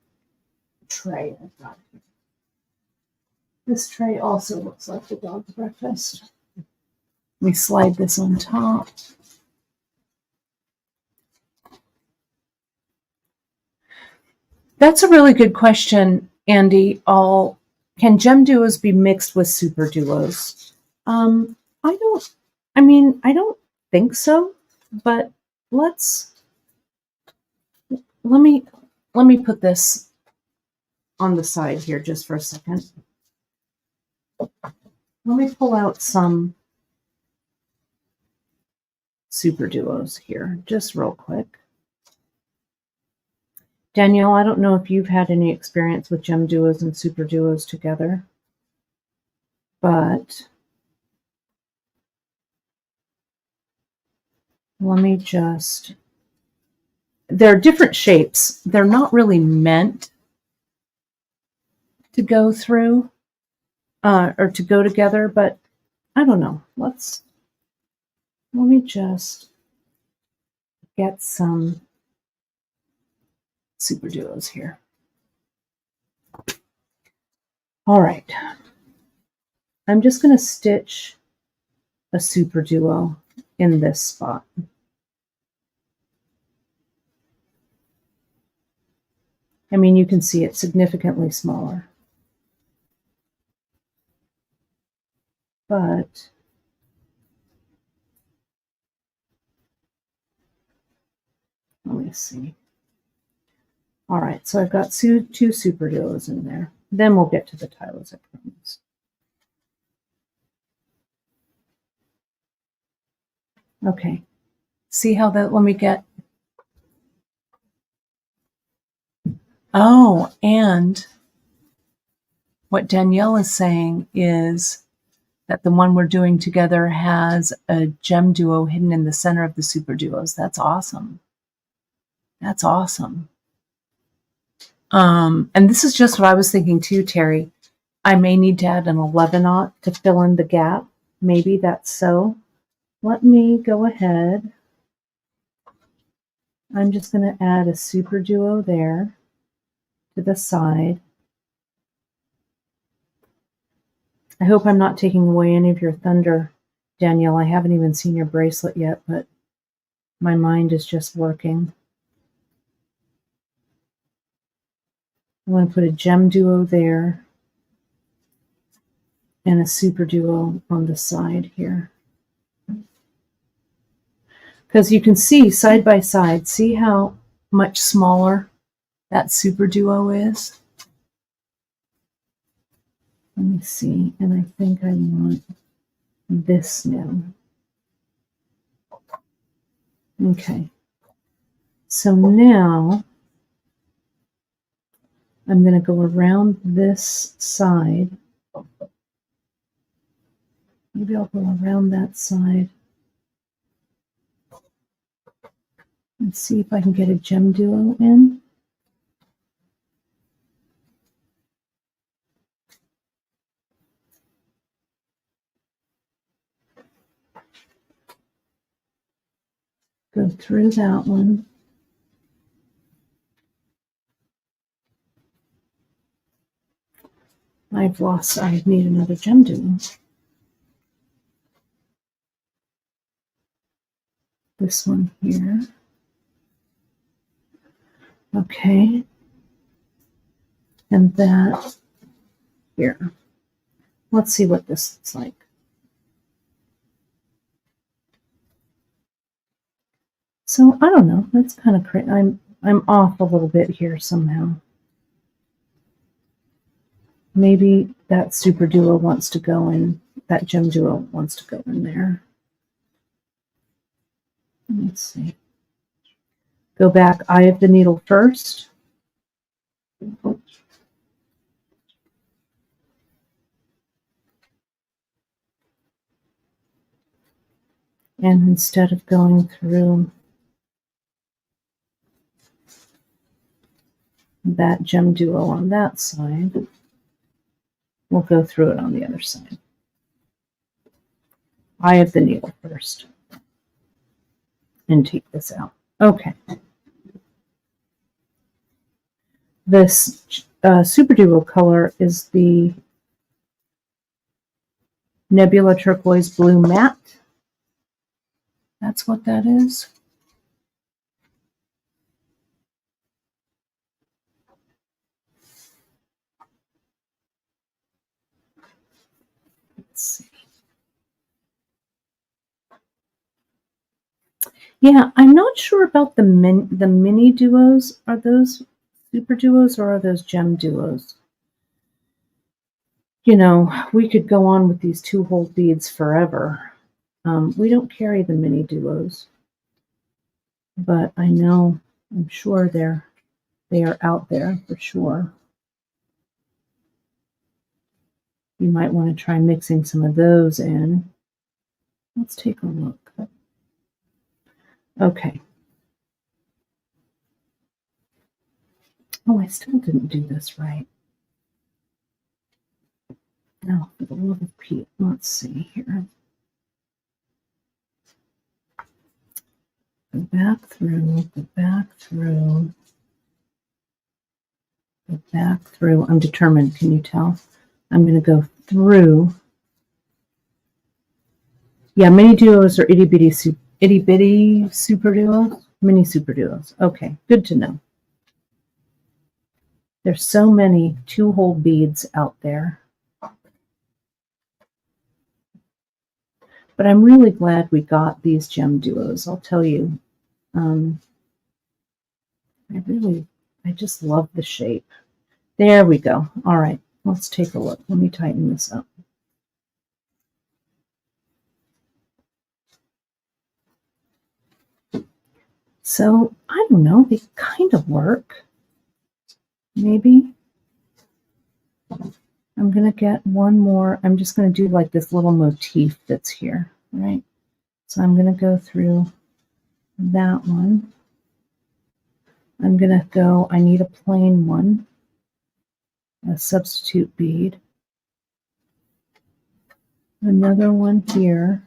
tray I've got here. This tray also looks like the dog's breakfast. We slide this on top. That's a really good question, Andy. Can GemDuos be mixed with SuperDuos? I don't think so, but let me put this on the side here just for a second. Let me pull out some SuperDuos here, just real quick. Danielle, I don't know if you've had any experience with GemDuos and SuperDuos together, but let me just, they're different shapes. They're not really meant to go through or to go together, but I don't know. Let me just get some SuperDuos here. All right. I'm just going to stitch a SuperDuo in this spot. I mean, you can see it's significantly smaller. But let me see. All right, so I've got two SuperDuos in there. Then we'll get to the Tilas, I promise. Okay, see how that, let me get, oh, and what Danielle is saying is that the one we're doing together has a GemDuo hidden in the center of the SuperDuos. That's awesome. That's awesome. And this is just what I was thinking too, Terry. I may need to add an 11/0 to fill in the gap. Maybe that's so. Let me go ahead. I'm just going to add a SuperDuo there to the side. I hope I'm not taking away any of your thunder, Danielle. I haven't even seen your bracelet yet, but my mind is just working. I'm going to put a GemDuo there and a SuperDuo on the side here. Because you can see side by side, see how much smaller that SuperDuo is? Let me see, and I think I want this now. Okay, so now I'm going to go around this side. Maybe I'll go around that side and see if I can get a GemDuo in. Go through that one. I need another GemDuo. This one here. Okay. And that here. Let's see what this looks like. So I don't know. That's kind of crazy. I'm off a little bit here somehow. Maybe that SuperDuo wants to go in, that GemDuo wants to go in there. Let's see. Go back, eye of the needle first. And instead of going through that GemDuo on that side, we'll go through it on the other side. Eye of the needle first. And take this out. Okay. This SuperDuo color is the Nebula Turquoise Blue Matte. That's what that is. Let's see. Yeah, I'm not sure about the mini duos. Are those SuperDuos or are those GemDuos? You know, we could go on with these 2-hole beads forever. We don't carry the mini duos, but I know, I'm sure they are out there for sure. You might want to try mixing some of those in. Let's take a look. Okay. Oh, I still didn't do this right. No, for the love of Pete. Let's see here. Go back through, go back through, go back through. I'm determined, can you tell? I'm going to go through. Yeah, mini duos or itty bitty SuperDuos, mini SuperDuos. Okay, good to know. There's so many 2-hole beads out there. But I'm really glad we got these GemDuos. I'll tell you, I just love the shape. There we go. All right, let's take a look. Let me tighten this up. So, I don't know, they kind of work. Maybe. I'm going to get one more. I'm just going to do like this little motif that's here, right? So I'm going to go through that one. I'm going to go, I need a plain one, a substitute bead. Another one here.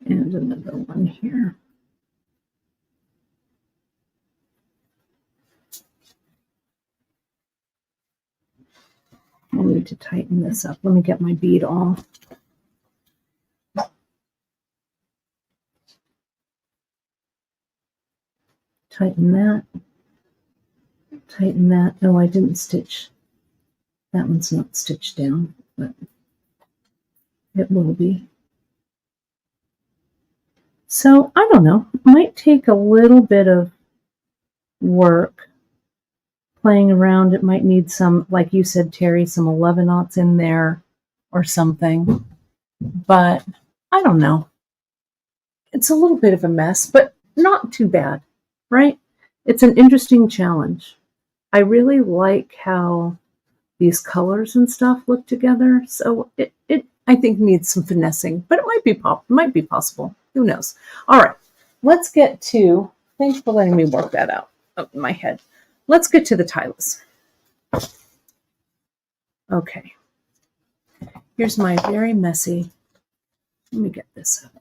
And another one here. I need to tighten this up. Let me get my bead off. Tighten that. Tighten that. Oh, I didn't stitch. That one's not stitched down, but it will be. So, I don't know. It might take a little bit of work playing around. It might need some, like you said, Terry, some 11/aughts in there or something. But I don't know. It's a little bit of a mess, but not too bad, right? It's an interesting challenge. I really like how these colors and stuff look together. So it I think needs some finessing, but it might be possible. Who knows? All right, let's get to, thanks for letting me work that out in my head. Let's get to the Tilas. Okay. Here's my very messy, let me get this up.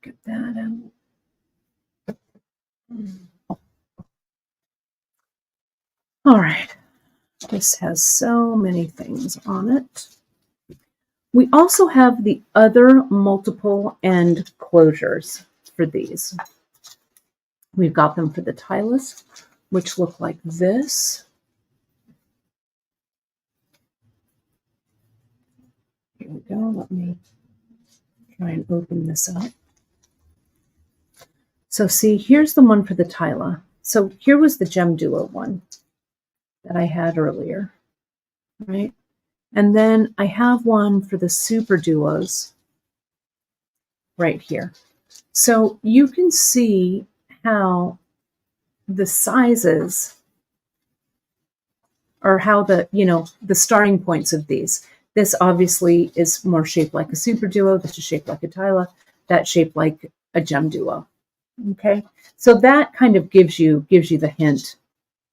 Get that out. All right. This has so many things on it. We also have the other multiple end closures for these. We've got them for the Tilas, which look like this. Here we go. Let me try and open this up. So see, here's the one for the Tila. So here was the GemDuo one that I had earlier, right? And then I have one for the SuperDuos right here. So you can see how the sizes, or how the, the starting points of these. This obviously is more shaped like a SuperDuo. This is shaped like a Tila. That's shaped like a GemDuo. Okay, so that kind of gives you the hint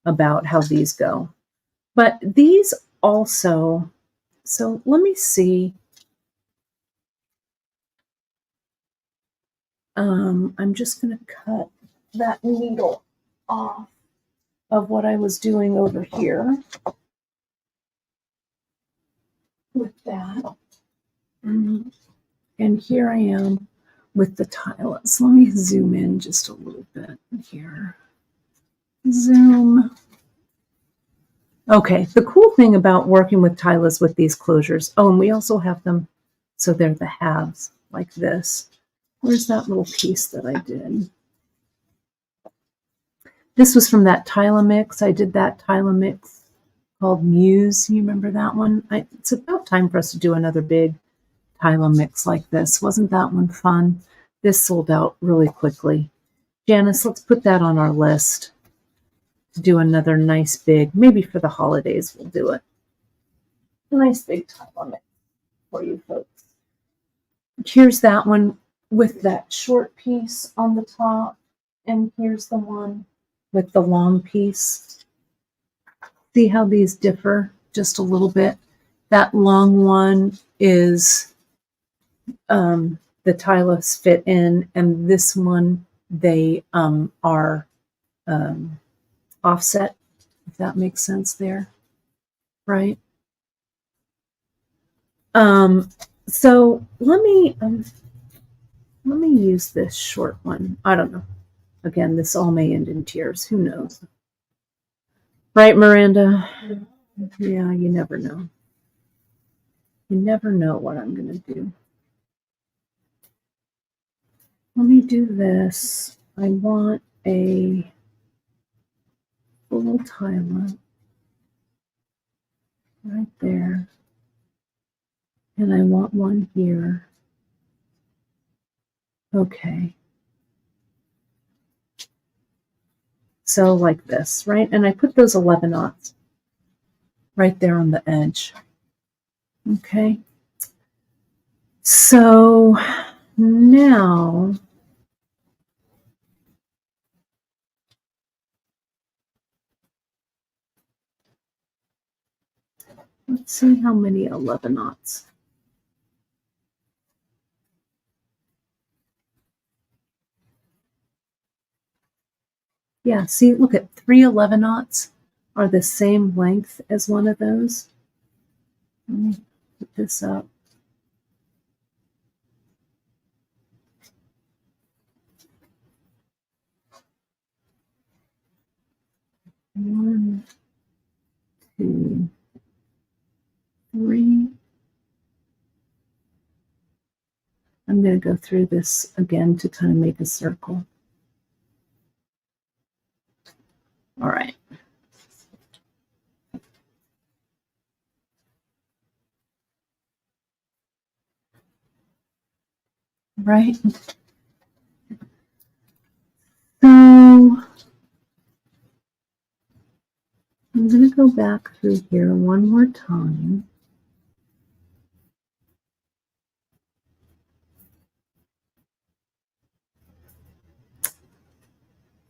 about how these go. But these also, so let me see. I'm just going to cut that needle off of what I was doing over here with that. And here I am with the Tilas. Let me zoom in just a little bit here. Zoom. Okay, the cool thing about working with Tilas with these closures, oh, and we also have them, so they're the halves, like this. Where's that little piece that I did? This was from that Tila mix. I did that Tila mix called Muse. You remember that one? It's about time for us to do another big Tila mix like this. Wasn't that one fun? This sold out really quickly. Janice, let's put that on our list to do another nice big, maybe for the holidays we'll do it. A nice big Tila mix for you folks. Here's that one with that short piece on the top, and here's the one with the long piece. See how these differ just a little bit? That long one is the Tilas fit in, and this one they are offset, if that makes sense there, right? So let me use this short one. I don't know. Again, this all may end in tears. Who knows? Right, Miranda? Yeah, you never know. You never know what I'm going to do. Let me do this. I want a full Tila right there. And I want one here. Okay. So like this, right? And I put those 11/0 right there on the edge. Okay. So now let's see how many 11/0. Yeah, see, look at 3 11/0 are the same length as one of those. Let me put this up. One, two, three. I'm going to go through this again to kind of make a circle. All right. Right. So I'm going to go back through here one more time.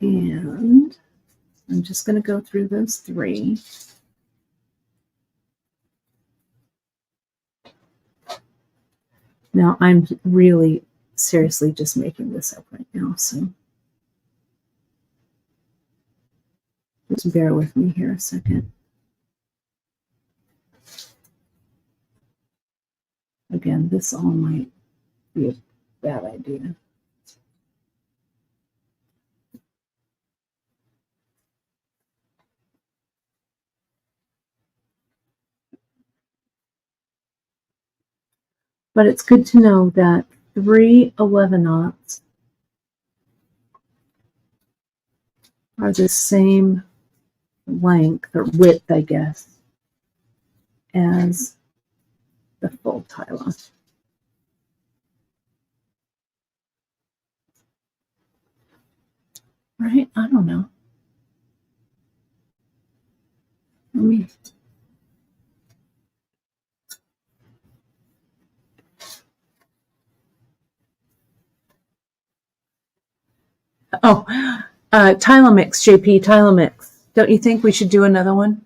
And I'm just going to go through those 3. Now, I'm really seriously just making this up right now, so just bear with me here a second. Again, this all might be a bad idea. But it's good to know that 3 11/0 are the same length or width, I guess, as the full Tila. Right? I don't know. Let me. Oh, Tila Mix, JP, Tila Mix. Don't you think we should do another one?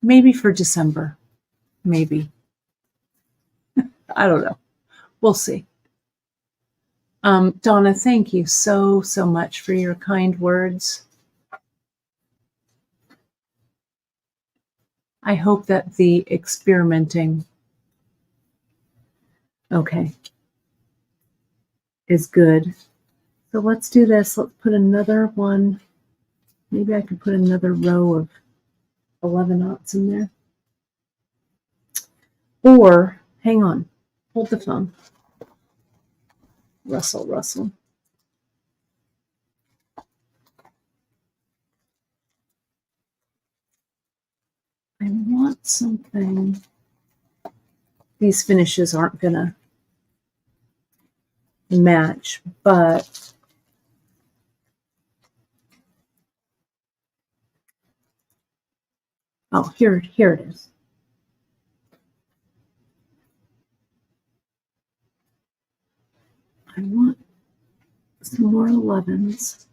Maybe for December. Maybe. I don't know. We'll see. Donna, thank you so much for your kind words. I hope that the experimenting, okay, is good. So let's do this. Let's put another one. Maybe I could put another row of 11/0 in there. Or, hang on, hold the phone. Rustle, rustle. I want something. These finishes aren't going to match, but oh, here it is. I want some more 11s.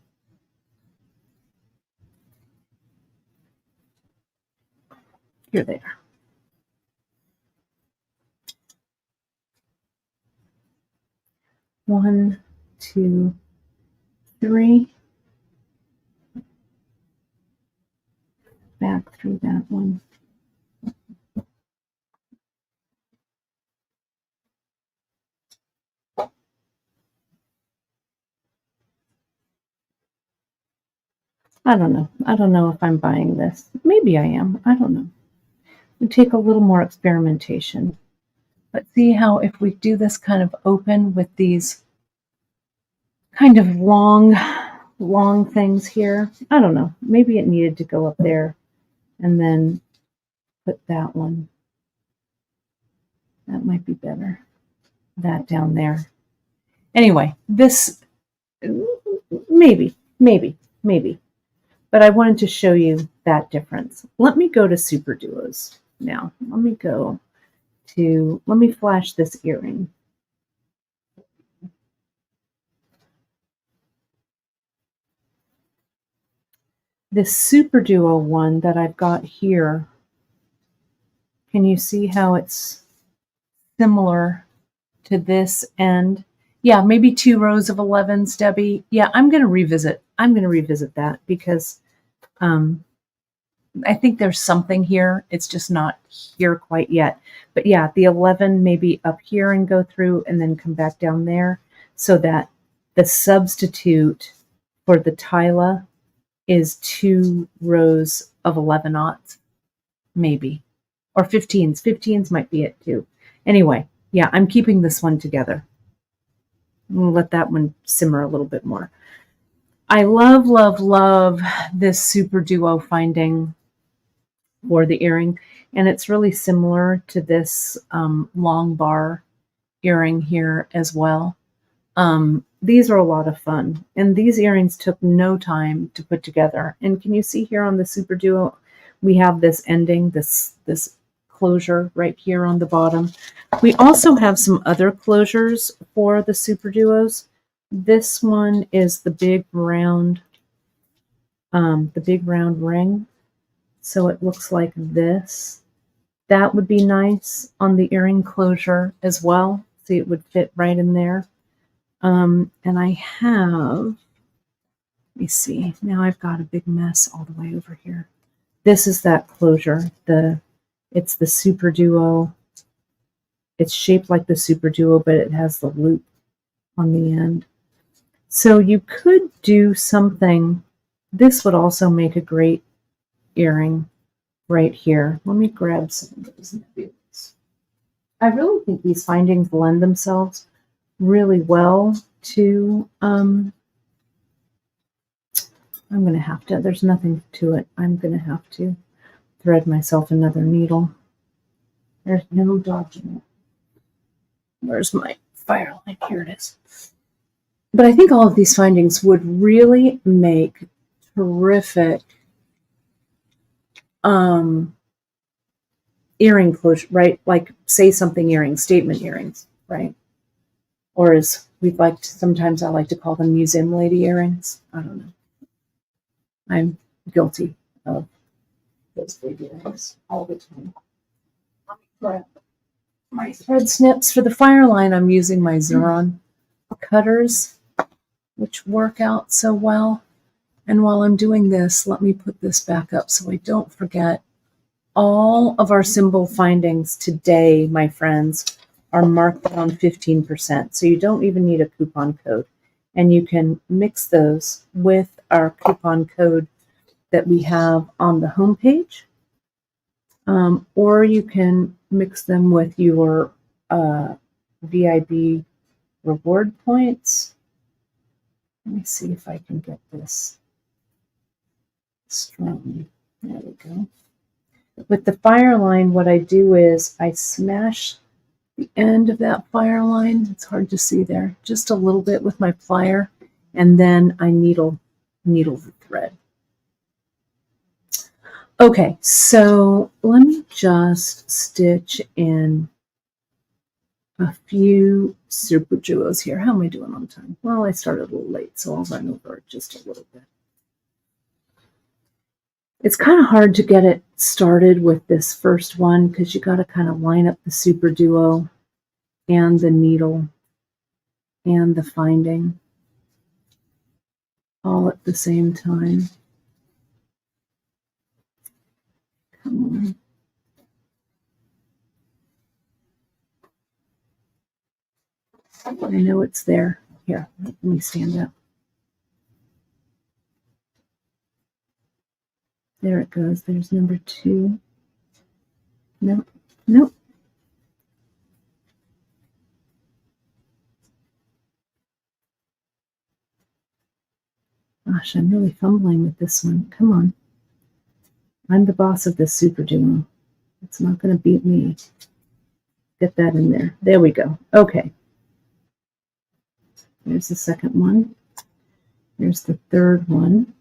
Here they are. One, two, three. Back through that one. I don't know. I don't know if I'm buying this. Maybe I am. I don't know. We take a little more experimentation. But see how if we do this kind of open with these kind of long things here. I don't know. Maybe it needed to go up there and then put that one. That might be better. That down there. Anyway, this maybe. But I wanted to show you that difference. Let me go to SuperDuos now. Let me flash this earring. This SuperDuo one that I've got here, can you see how it's similar to this end? Yeah, maybe 2 rows of 11s, Debbie. Yeah, I'm going to revisit that because I think there's something here. It's just not here quite yet. But yeah, the 11 maybe up here and go through and then come back down there so that the substitute for the Tila is 2 rows of 11/0, maybe. Or 15s. 15s might be it too. Anyway, yeah, I'm keeping this one together. We'll let that one simmer a little bit more. I love this SuperDuo finding for the earring. And it's really similar to this long bar earring here as well. These are a lot of fun. And these earrings took no time to put together. And can you see here on the SuperDuo, we have this ending, this closure right here on the bottom. We also have some other closures for the SuperDuos. This one is the big round ring. So it looks like this. That would be nice on the earring closure as well. See, it would fit right in there. And I have, let me see, now I've got a big mess all the way over here. This is that closure. It's the SuperDuo. It's shaped like the SuperDuo, but it has the loop on the end. So you could do something. This would also make a great earring right here. Let me grab some of those nebulas. I really think these findings lend themselves really well to, I'm going to have to, there's nothing to it. I'm going to have to thread myself another needle. There's no dodging it. Where's my firelight? Here it is. But I think all of these findings would really make terrific earring closure, right? Like say something earrings, statement earrings, right? Or as we'd like to, sometimes I like to call them museum lady earrings. I don't know. I'm guilty of those big earrings all the time. But my thread snips for the fire line, I'm using my Xuron cutters, which work out so well. And while I'm doing this, let me put this back up so I don't forget. All of our Cymbal findings today, my friends, are marked on 15%. So you don't even need a coupon code. And you can mix those with our coupon code that we have on the homepage. Or you can mix them with your VIB reward points. Let me see if I can get this strong. There we go. With the fire line, what I do is I smash the end of that fire line. It's hard to see there, just a little bit with my plier, and then I needle the thread. Okay, so let me just stitch in a few SuperDuos here. How am I doing on time? Well, I started a little late, so I'll run over it just a little bit. It's kind of hard to get it started with this first one because you got to kind of line up the SuperDuo and the needle and the finding all at the same time. Come on. I know it's there. Here, let me stand up. There it goes. There's number 2. Nope. Nope. Gosh, I'm really fumbling with this one. Come on. I'm the boss of this SuperDuo. It's not going to beat me. Get that in there. There we go. Okay. There's the second one. There's the third one.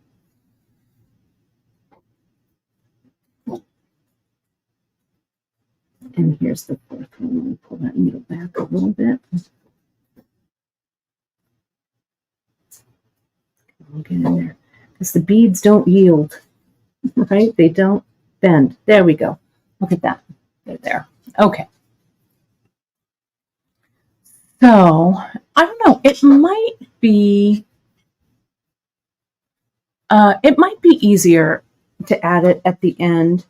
And here's the fourth one. Let me pull that needle back a little bit. I'll get in there. Because the beads don't yield, right? They don't bend. There we go. Look at that. They're there. Okay. So, I don't know. It might be easier to add it at the end,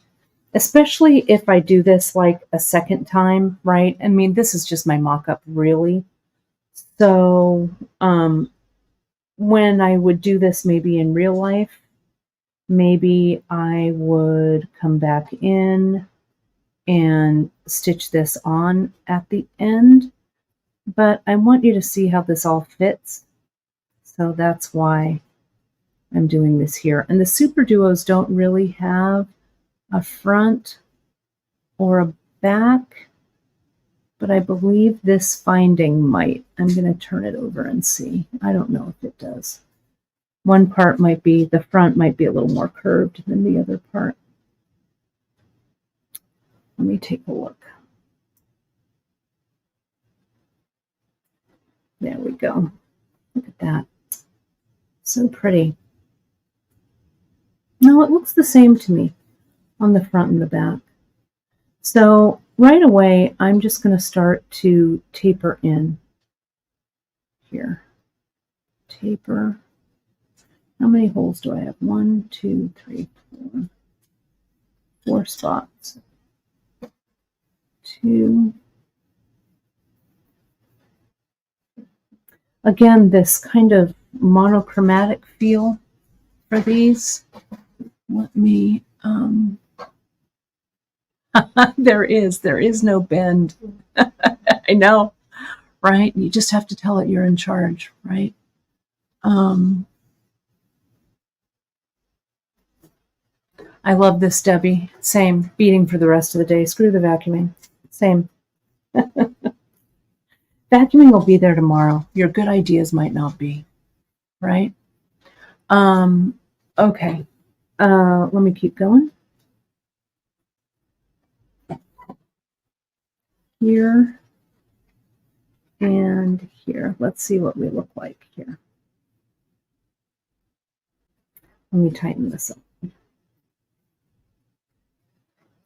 especially if I do this like a second time, right? I mean, this is just my mock-up, really. So, when I would do this maybe in real life, maybe I would come back in and stitch this on at the end. But I want you to see how this all fits. So that's why I'm doing this here. And the SuperDuos don't really have a front or a back, but I believe this finding might. I'm going to turn it over and see. I don't know if it does. One part might be, the front might be a little more curved than the other part. Let me take a look. There we go. Look at that. So pretty. No, it looks the same to me on the front and the back. So right away, I'm just going to start to taper in here. Taper. How many holes do I have? 1, 2, 3, 4. 4 spots. 2. Again, this kind of monochromatic feel for these. Let me, There is no bend. I know, right? You just have to tell it you're in charge, right? I love this, Debbie. Same. Beading for the rest of the day. Screw the vacuuming. Same. Vacuuming will be there tomorrow. Your good ideas might not be, right? Okay. Let me keep going. Here and here. Let's see what we look like here. Let me tighten this up.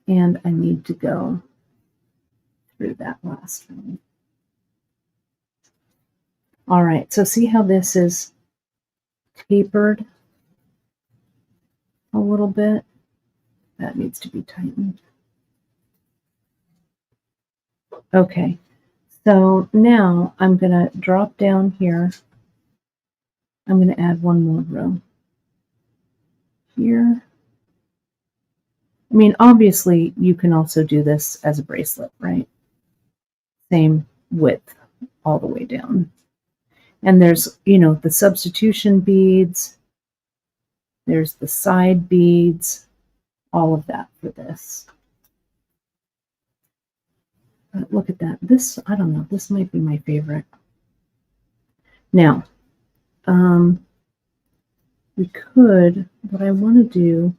And I need to go through that last one. All right, so see how this is tapered a little bit? That needs to be tightened. Okay, so now I'm going to drop down here. I'm going to add one more row here. I mean, obviously, you can also do this as a bracelet, right? Same width all the way down. And there's, the substitution beads. There's the side beads. All of that for this. But look at that. This, I don't know, this might be my favorite. Now, we could, what I want to do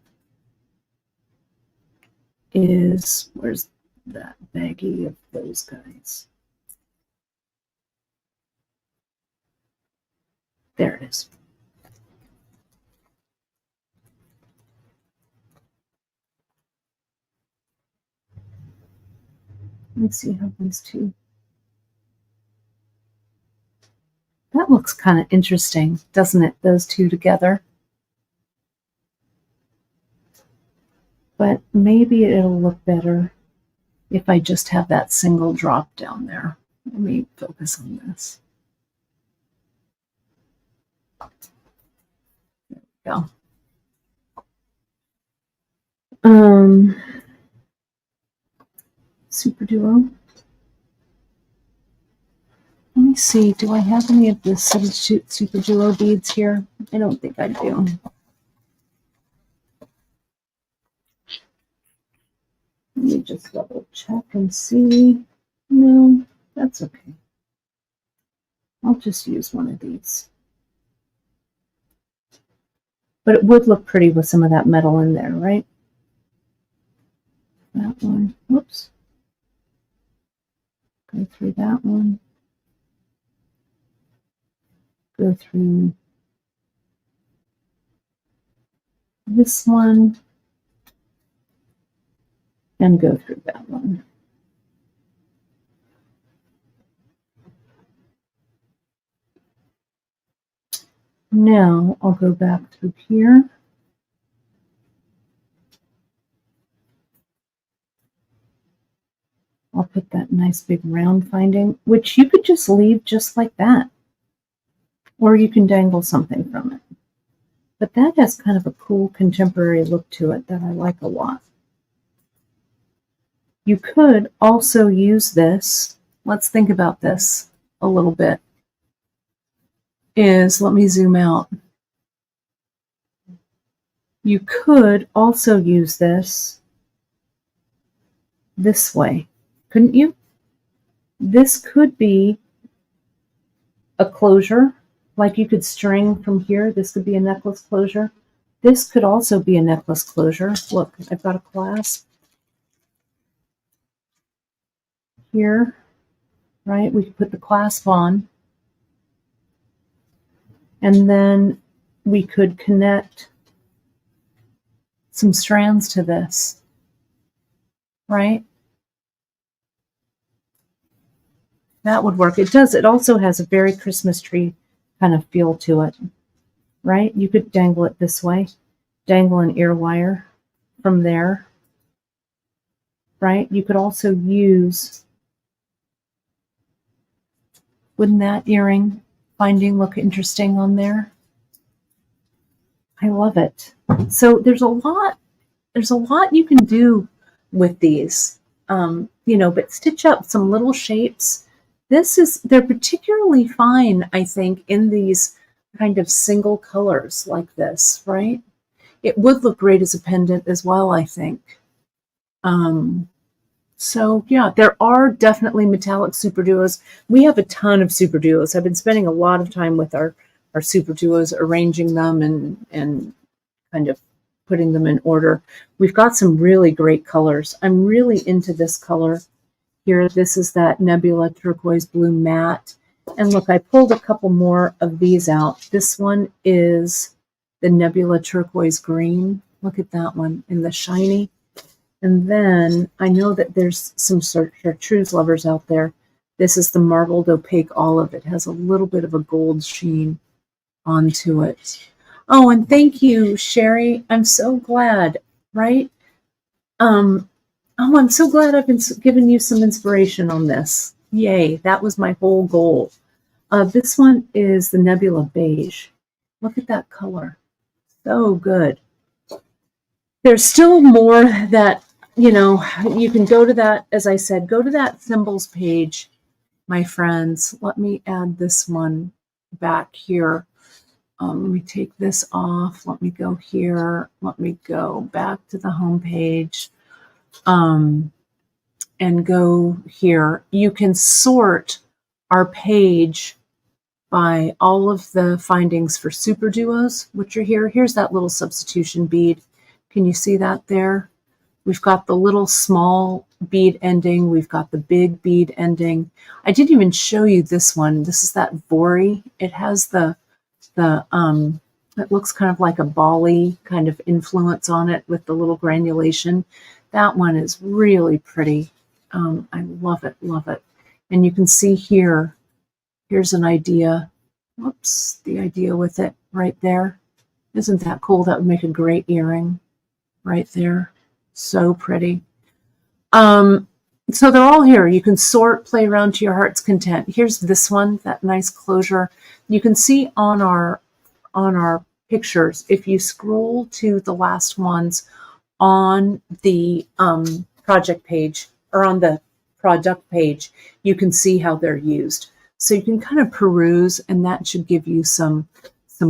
is, where's that baggie of those guys? There it is. Let me see how these two. That looks kind of interesting, doesn't it? Those two together. But maybe it'll look better if I just have that single drop down there. Let me focus on this. There we go. SuperDuo. Let me see, do I have any of the substitute SuperDuo beads here? I don't think I do. Let me just double check and see. No, that's okay. I'll just use one of these. But it would look pretty with some of that metal in there, right? That one. Whoops. Go through that one. Go through this one. And go through that one. Now I'll go back through here. I'll put that nice big round finding, which you could just leave just like that. Or you can dangle something from it. But that has kind of a cool contemporary look to it that I like a lot. You could also use this. Let's think about this a little bit. Let me zoom out. You could also use this way, couldn't you? This could be a closure, like you could string from here. This could be a necklace closure. This could also be a necklace closure. Look, I've got a clasp here, right? We could put the clasp on. And then we could connect some strands to this, right? That would work. It does. It also has a very Christmas tree kind of feel to it, right? You could dangle it this way, dangle an ear wire from there, right? You could also use, wouldn't that earring finding look interesting on there? I love it. So there's a lot you can do with these, but stitch up some little shapes. They're particularly fine, I think, in these kind of single colors like this, right? It would look great as a pendant as well, I think. So yeah, there are definitely metallic SuperDuos. We have a ton of SuperDuos. I've been spending a lot of time with our SuperDuos, arranging them and kind of putting them in order. We've got some really great colors. I'm really into this color here. This is that Nebula Turquoise Blue Matte. And look, I pulled a couple more of these out. This one is the Nebula Turquoise Green. Look at that one in the shiny. And then I know that there's some chartreuse lovers out there. This is the Marbled Opaque Olive. It has a little bit of a gold sheen onto it. Oh, and thank you, Sherry. I'm so glad, right? I'm so glad I've been giving you some inspiration on this. Yay, that was my whole goal. This one is the Nebula Beige. Look at that color. So good. There's still more that, you can go to that, as I said, go to that Cymbals page, my friends. Let me add this one back here. Let me take this off. Let me go here. Let me go back to the home page and go here. You can sort our page by all of the findings for SuperDuos, which are here. Here's that little substitution bead. Can you see that there? We've got the little small bead ending. We've got the big bead ending. I didn't even show you this one. This is that Vori. It has it looks kind of like a bally kind of influence on it with the little granulation. That one is really pretty. I love it, love it. And you can see here, here's an idea. Whoops, the idea with it right there. Isn't that cool? That would make a great earring right there. So pretty. So they're all here. You can sort, play around to your heart's content. Here's this one, that nice closure. You can see on our pictures, if you scroll to the last ones on the project page or on the product page, you can see how they're used. So you can kind of peruse, and that should give you some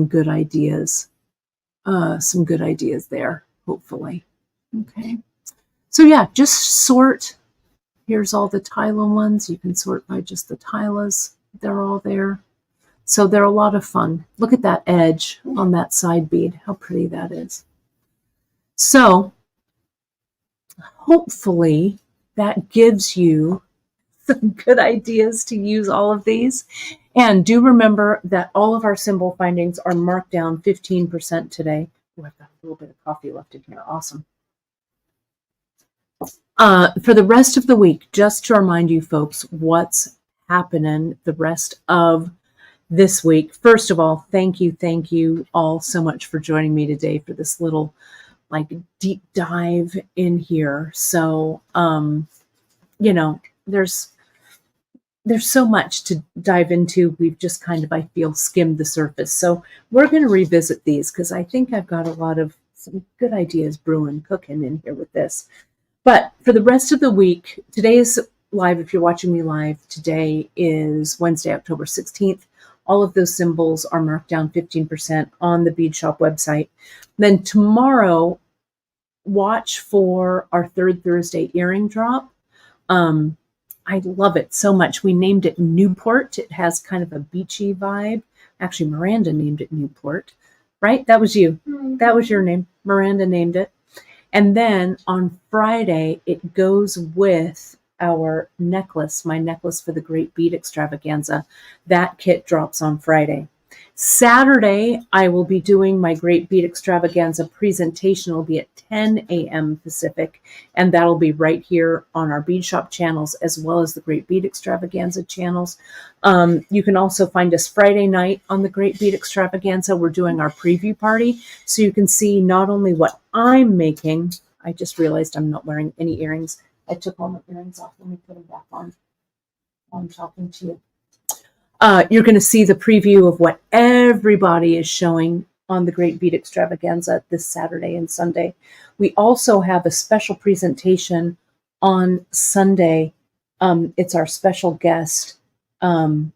good ideas. Some good ideas there, hopefully. Okay. So yeah, just sort. Here's all the Tila ones. You can sort by just the Tilas. They're all there. So they're a lot of fun. Look at that edge on that side bead. How pretty that is. So hopefully that gives you some good ideas to use all of these. And do remember that all of our symbol findings are marked down 15% today. Oh, I've got a little bit of coffee left in here. Awesome. For the rest of the week, just to remind you folks what's happening the rest of this week. First of all, thank you all so much for joining me today for this little deep dive in here. So, there's so much to dive into. We've just kind of, I feel, skimmed the surface. So we're going to revisit these because I think I've got some good ideas cooking in here with this. But for the rest of the week, today's live, if you're watching me live, today is Wednesday, October 16th. All of those symbols are marked down 15% on the Beadshop website. Then tomorrow, watch for our third Thursday earring drop. I love it so much. We named it Newport. It has kind of a beachy vibe. Actually, Miranda named it Newport, right? That was you. That was your name. Miranda named it. And then on Friday, it goes with our necklace, my necklace for the Great Bead Extravaganza. That kit drops on Friday. Saturday, I will be doing my Great Bead Extravaganza presentation. It'll be at 10 a.m. Pacific, and that'll be right here on our Beadshop channels as well as the Great Bead Extravaganza channels. You can also find us Friday night on the Great Bead Extravaganza. We're doing our preview party, so you can see not only what I'm making. I just realized I'm not wearing any earrings. I took all my earrings off. Let me put them back on while I'm talking to you. You're going to see the preview of what everybody is showing on the Great Bead Extravaganza this Saturday and Sunday. We also have a special presentation on Sunday. It's our special guest, one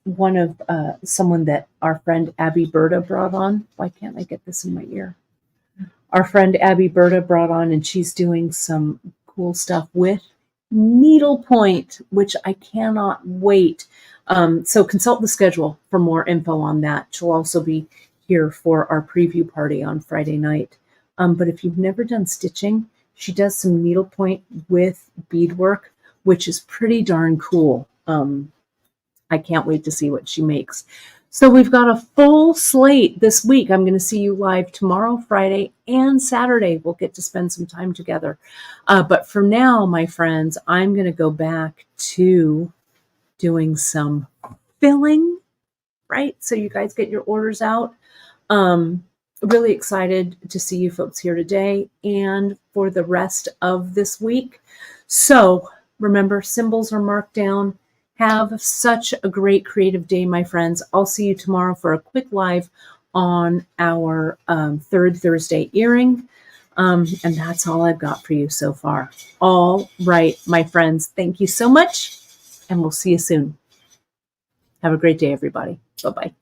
of someone that our friend Abby Berta brought on. Why can't I get this in my ear? Our friend Abby Berta brought on, and she's doing some cool stuff with needlepoint, which I cannot wait. So consult the schedule for more info on that. She'll also be here for our preview party on Friday night. But if you've never done stitching, she does some needlepoint with beadwork, which is pretty darn cool. I can't wait to see what she makes. So we've got a full slate this week. I'm going to see you live tomorrow, Friday, and Saturday. We'll get to spend some time together. But for now, my friends, I'm going to go back to doing some filling, right? So you guys get your orders out. Really excited to see you folks here today and for the rest of this week. So remember, Cymbals are marked down. Have such a great creative day, my friends. I'll see you tomorrow for a quick live on our third Thursday earring. And that's all I've got for you so far. All right, my friends, thank you so much, and we'll see you soon. Have a great day, everybody. Bye-bye.